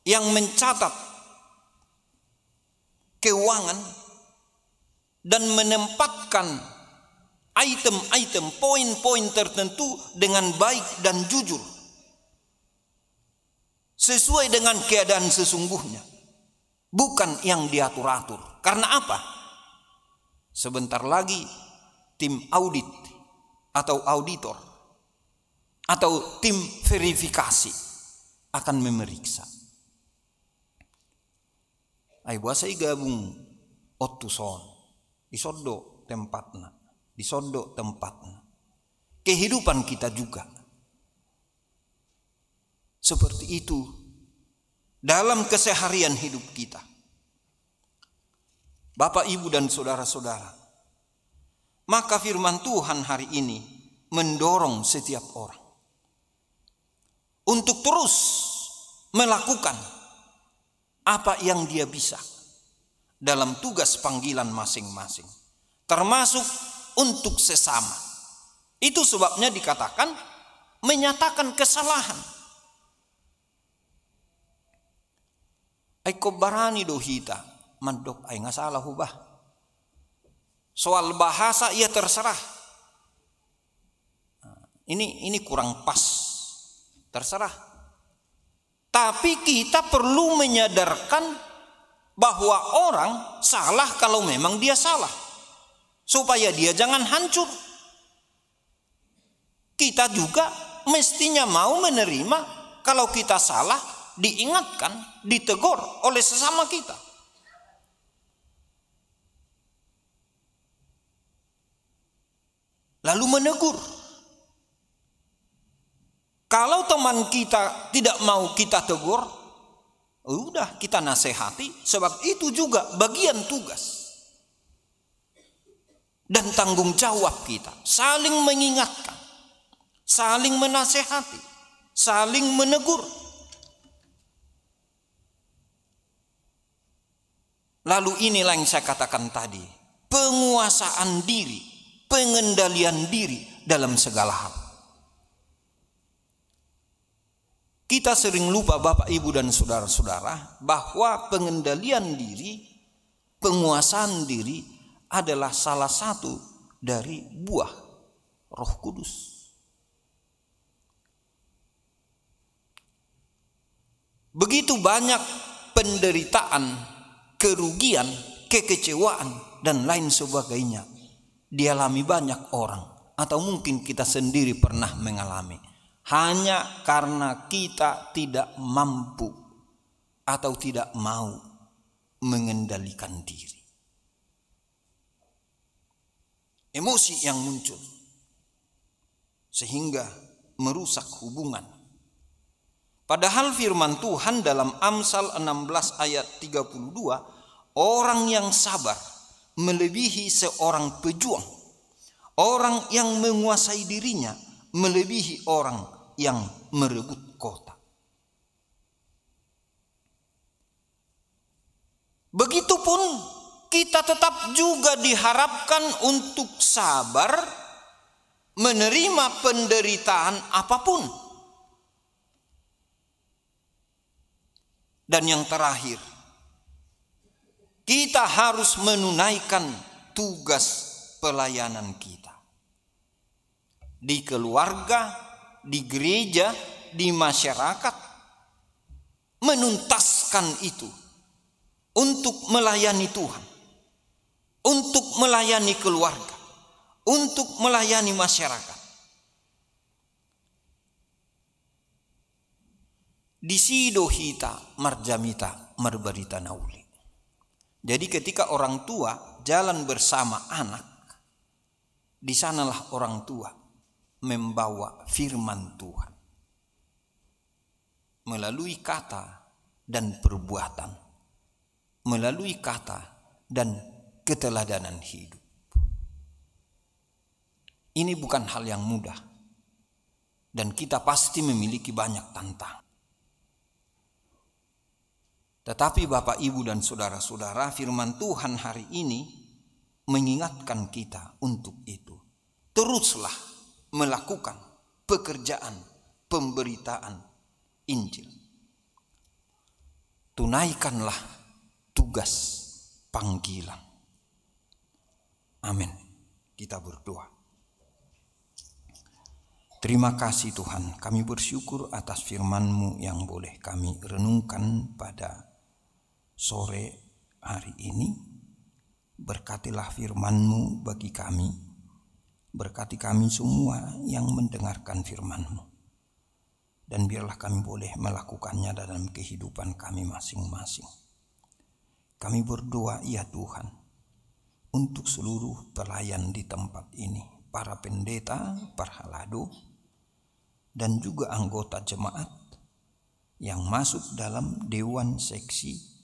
yang mencatat keuangan dan menempatkan item-item, poin-poin tertentu dengan baik dan jujur, sesuai dengan keadaan sesungguhnya, bukan yang diatur-atur. Karena apa? Sebentar lagi tim audit atau auditor atau tim verifikasi akan memeriksa. Ai buasa gabung otuson disodo tempatna, disodo tempatna. Kehidupan kita juga seperti itu dalam keseharian hidup kita. Bapak, Ibu dan saudara-saudara, maka firman Tuhan hari ini mendorong setiap orang untuk terus melakukan apa yang dia bisa dalam tugas panggilan masing-masing, termasuk untuk sesama. Itu sebabnya dikatakan menyatakan kesalahan. Ai kobarani dohita mandok ai ngasalah hubah. Soal bahasa ia terserah. Ini kurang pas. Terserah. Tapi kita perlu menyadarkan bahwa orang salah kalau memang dia salah, supaya dia jangan hancur. Kita juga mestinya mau menerima kalau kita salah, diingatkan, ditegur oleh sesama kita. Lalu menegur. Kalau teman kita tidak mau kita tegur, udah kita nasihati, sebab itu juga bagian tugas dan tanggung jawab kita. Saling mengingatkan, saling menasihati, saling menegur. Lalu inilah yang saya katakan tadi, penguasaan diri, pengendalian diri dalam segala hal. Kita sering lupa Bapak, Ibu dan saudara-saudara bahwa pengendalian diri, penguasaan diri adalah salah satu dari buah Roh Kudus. Begitu banyak penderitaan, kerugian, kekecewaan dan lain sebagainya dialami banyak orang, atau mungkin kita sendiri pernah mengalami. Hanya karena kita tidak mampu atau tidak mau mengendalikan diri. Emosi yang muncul sehingga merusak hubungan. Padahal firman Tuhan dalam Amsal 16 ayat 32, orang yang sabar melebihi seorang pejuang. Orang yang menguasai dirinya melebihi orang yang merebut kota. Begitupun kita tetap juga diharapkan untuk sabar menerima penderitaan apapun. Dan yang terakhir, kita harus menunaikan tugas pelayanan kita di keluarga, di gereja, di masyarakat, menuntaskan itu untuk melayani Tuhan, untuk melayani keluarga, untuk melayani masyarakat. Disidohita marjamita marbarita nauli. Jadi ketika orang tua jalan bersama anak, di sanalah orang tua membawa firman Tuhan. melalui kata dan perbuatan, melalui kata dan keteladanan hidup. Ini bukan hal yang mudah, dan kita pasti memiliki banyak tantangan. Tetapi Bapak, Ibu, dan saudara-saudara, firman Tuhan hari ini mengingatkan kita untuk itu. Teruslah melakukan pekerjaan pemberitaan Injil. Tunaikanlah tugas panggilan. Amin. Kita berdoa. Terima kasih Tuhan, kami bersyukur atas firman-Mu yang boleh kami renungkan pada sore hari ini. Berkatilah firman-Mu bagi kami, berkati kami semua yang mendengarkan firman-Mu, dan biarlah kami boleh melakukannya dalam kehidupan kami masing-masing. Kami berdoa ya Tuhan, untuk seluruh pelayan di tempat ini, para pendeta, para halado, dan juga anggota jemaat yang masuk dalam dewan seksi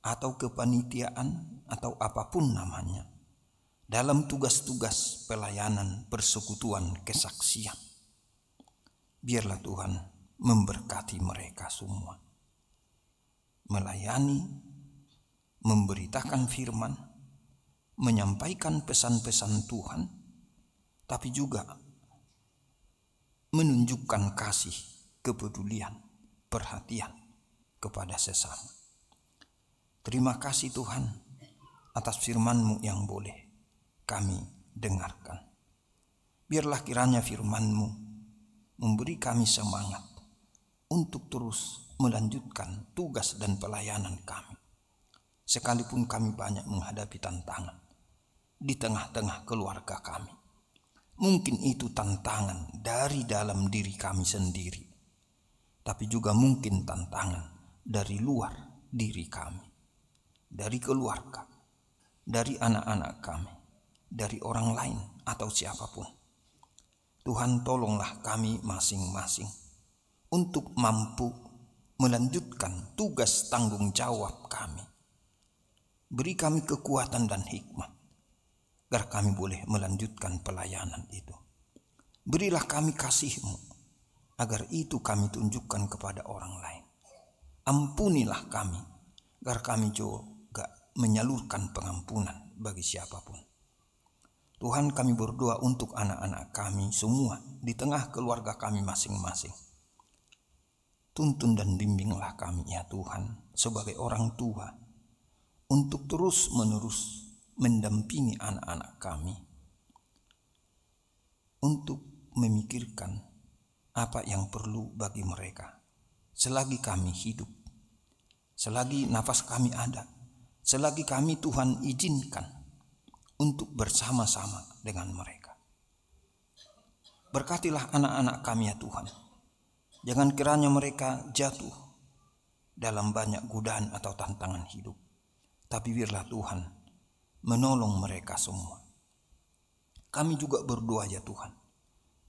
atau kepanitiaan atau apapun namanya, dalam tugas-tugas pelayanan persekutuan kesaksian. Biarlah Tuhan memberkati mereka semua, melayani, memberitakan firman, menyampaikan pesan-pesan Tuhan, tapi juga menunjukkan kasih, kepedulian, perhatian kepada sesama. Terima kasih Tuhan atas firman-Mu yang boleh kami dengarkan. Biarlah kiranya firman-Mu memberi kami semangat untuk terus melanjutkan tugas dan pelayanan kami. Sekalipun kami banyak menghadapi tantangan di tengah-tengah keluarga kami. Mungkin itu tantangan dari dalam diri kami sendiri, tapi juga mungkin tantangan dari luar diri kami, dari keluarga, dari anak-anak kami, dari orang lain atau siapapun. Tuhan, tolonglah kami masing-masing untuk mampu melanjutkan tugas tanggung jawab kami. Beri kami kekuatan dan hikmat agar kami boleh melanjutkan pelayanan itu. Berilah kami kasih-Mu agar itu kami tunjukkan kepada orang lain. Ampunilah kami agar kami juga menyalurkan pengampunan bagi siapapun. Tuhan, kami berdoa untuk anak-anak kami semua di tengah keluarga kami masing-masing. Tuntun dan bimbinglah kami ya Tuhan sebagai orang tua untuk terus-menerus mendampingi anak-anak kami, untuk memikirkan apa yang perlu bagi mereka selagi kami hidup, selagi nafas kami ada, selagi kami Tuhan izinkan untuk bersama-sama dengan mereka. Berkatilah anak-anak kami ya Tuhan. Jangan kiranya mereka jatuh dalam banyak godaan atau tantangan hidup, tapi biarlah Tuhan menolong mereka semua. Kami juga berdoa ya Tuhan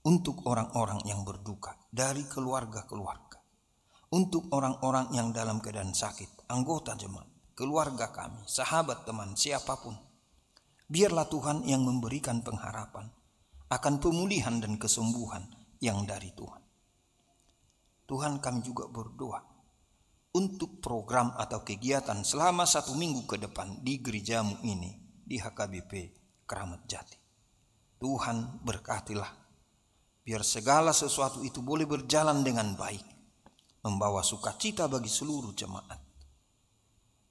untuk orang-orang yang berduka dari keluarga-keluarga, untuk orang-orang yang dalam keadaan sakit, anggota jemaat, keluarga kami, sahabat, teman, siapapun. Biarlah Tuhan yang memberikan pengharapan akan pemulihan dan kesembuhan yang dari Tuhan. Tuhan, kami juga berdoa untuk program atau kegiatan selama 1 minggu ke depan di gerejamu ini, di HKBP Kramat Jati. Tuhan, berkatilah biar segala sesuatu itu boleh berjalan dengan baik, membawa sukacita bagi seluruh jemaat,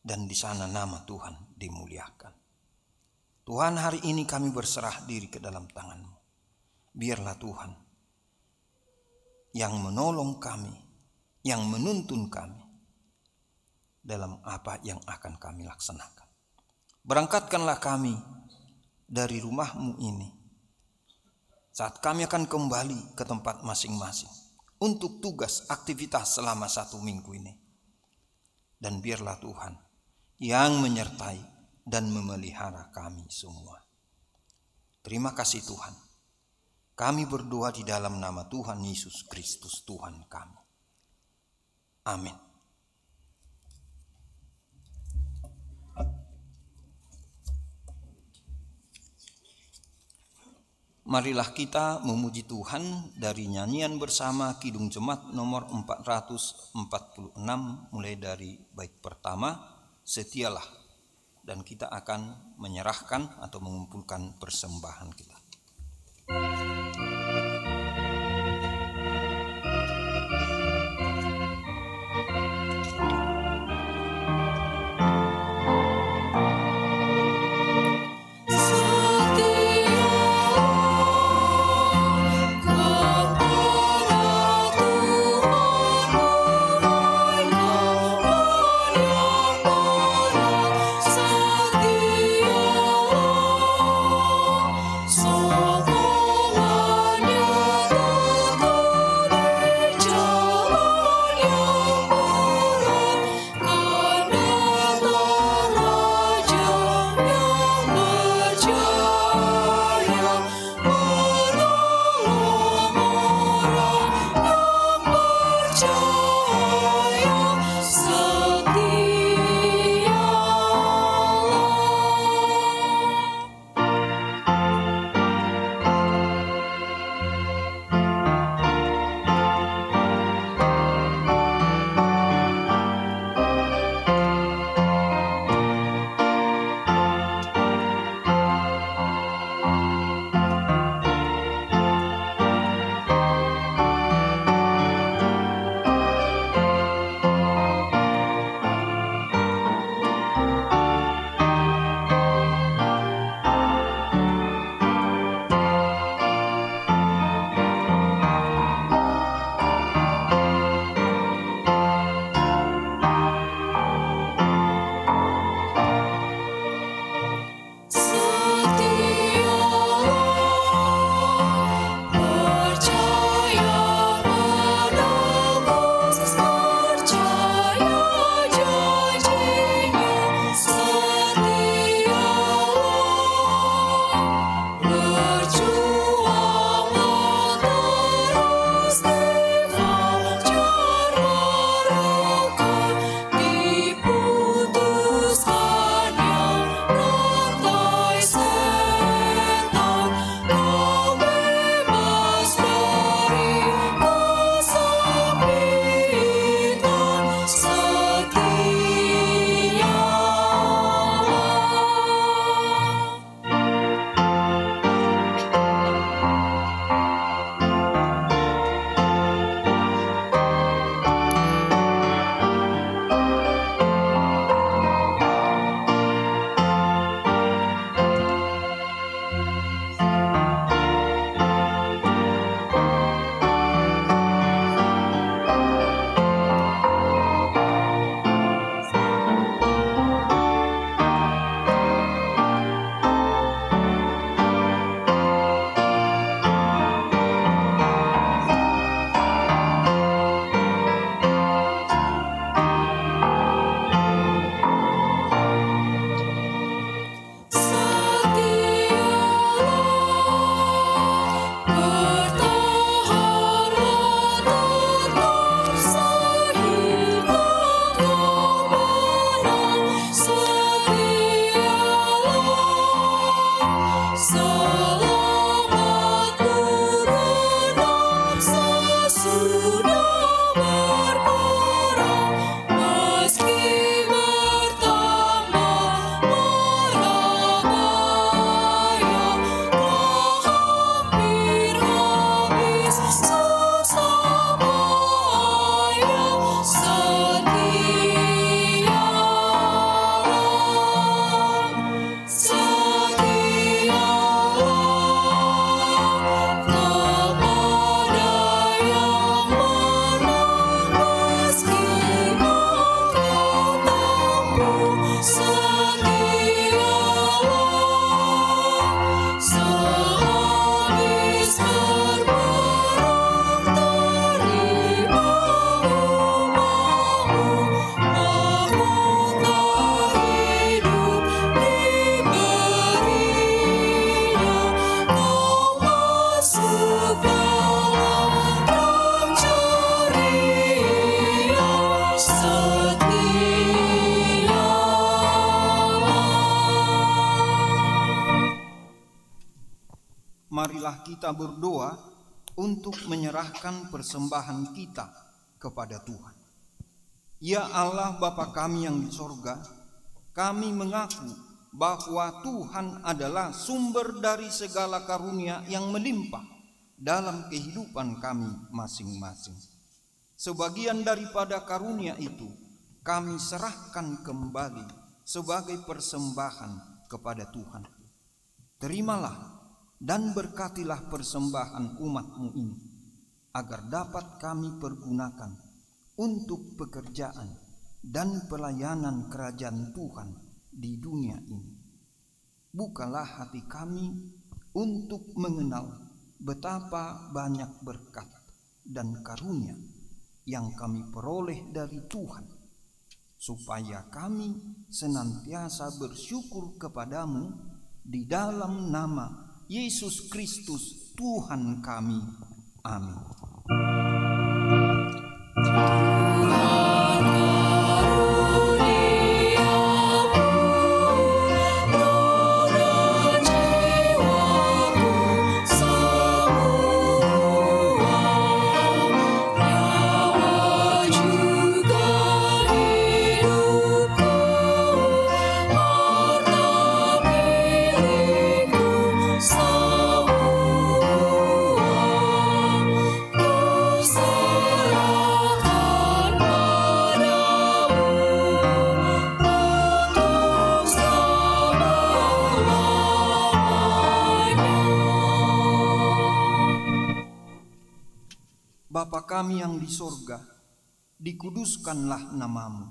dan di sana nama Tuhan dimuliakan. Tuhan, hari ini kami berserah diri ke dalam tangan-Mu. Biarlah Tuhan yang menolong kami, yang menuntun kami dalam apa yang akan kami laksanakan. Berangkatkanlah kami dari rumah-Mu ini saat kami akan kembali ke tempat masing-masing untuk tugas aktivitas selama 1 minggu ini. Dan biarlah Tuhan yang menyertai dan memelihara kami semua. Terima kasih Tuhan. Kami berdoa di dalam nama Tuhan Yesus Kristus Tuhan kami. Amin. Marilah kita memuji Tuhan dari nyanyian bersama Kidung Jemaat nomor 446 mulai dari bait pertama, Setialah, dan kita akan menyerahkan atau mengumpulkan persembahan kita. So marilah kita berdoa untuk menyerahkan persembahan kita kepada Tuhan. Ya Allah Bapa kami yang di sorga, kami mengaku bahwa Tuhan adalah sumber dari segala karunia yang melimpah dalam kehidupan kami masing-masing. Sebagian daripada karunia itu kami serahkan kembali sebagai persembahan kepada Tuhan. Terimalah dan berkatilah persembahan umat-Mu ini, agar dapat kami pergunakan untuk pekerjaan dan pelayanan kerajaan Tuhan di dunia ini. Bukalah hati kami untuk mengenal betapa banyak berkat dan karunia yang kami peroleh dari Tuhan, supaya kami senantiasa bersyukur kepadamu di dalam nama Yesus Kristus Tuhan kami. Amin. Bapa kami yang di sorga, dikuduskanlah namamu.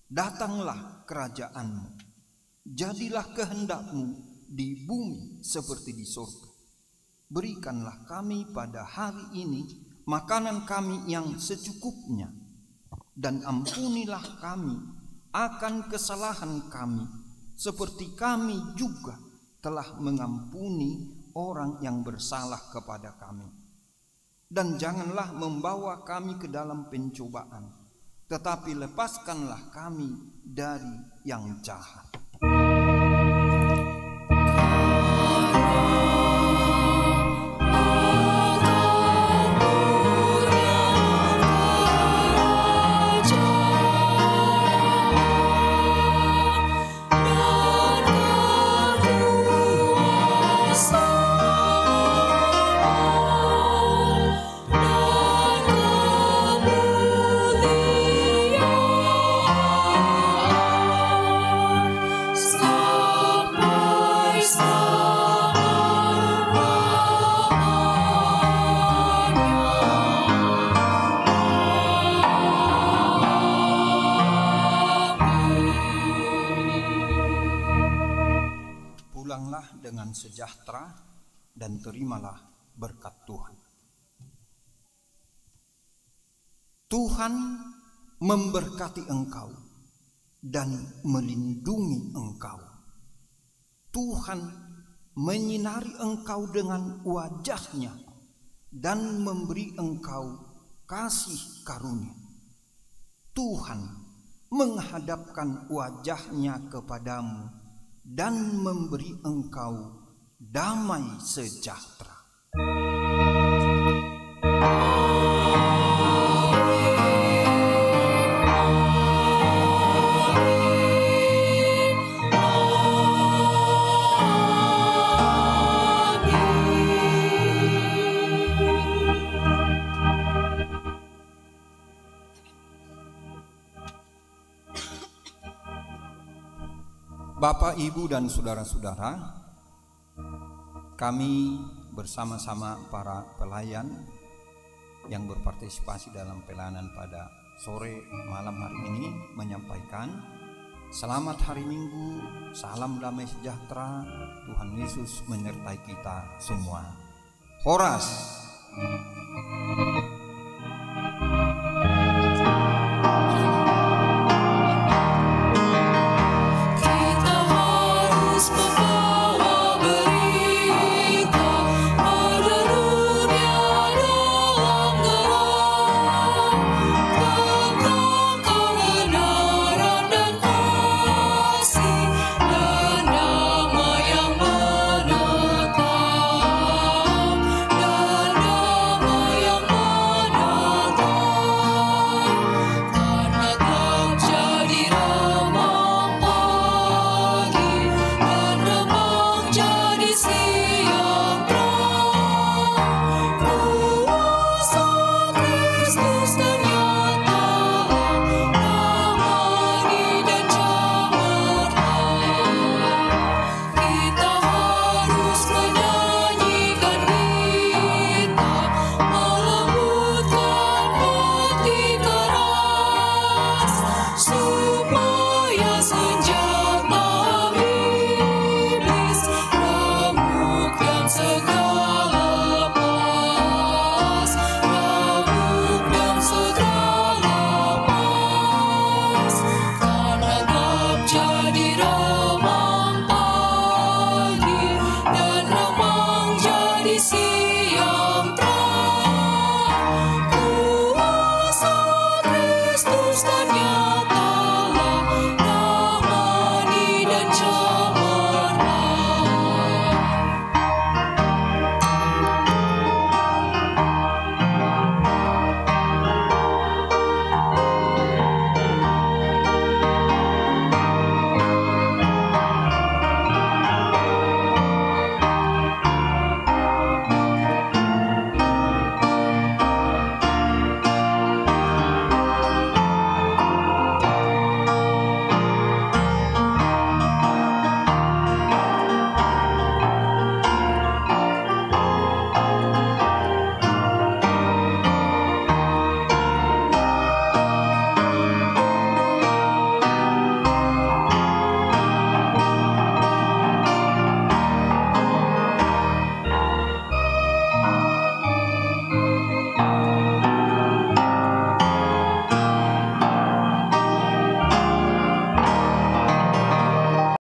Datanglah kerajaan-Mu. Jadilah kehendak-Mu di bumi seperti di sorga. Berikanlah kami pada hari ini makanan kami yang secukupnya, dan ampunilah kami akan kesalahan kami, seperti kami juga telah mengampuni orang yang bersalah kepada kami. Dan janganlah membawa kami ke dalam pencobaan, tetapi lepaskanlah kami dari yang jahat. Dengan sejahtera dan terimalah berkat Tuhan. Tuhan memberkati engkau dan melindungi engkau. Tuhan menyinari engkau dengan wajah-Nya dan memberi engkau kasih karunia. Tuhan menghadapkan wajah-Nya kepadamu dan memberi engkau damai sejahtera. Bapak, Ibu, dan saudara-saudara, kami bersama-sama para pelayan yang berpartisipasi dalam pelayanan pada sore malam hari ini menyampaikan selamat hari Minggu, salam damai sejahtera, Tuhan Yesus menyertai kita semua. Horas.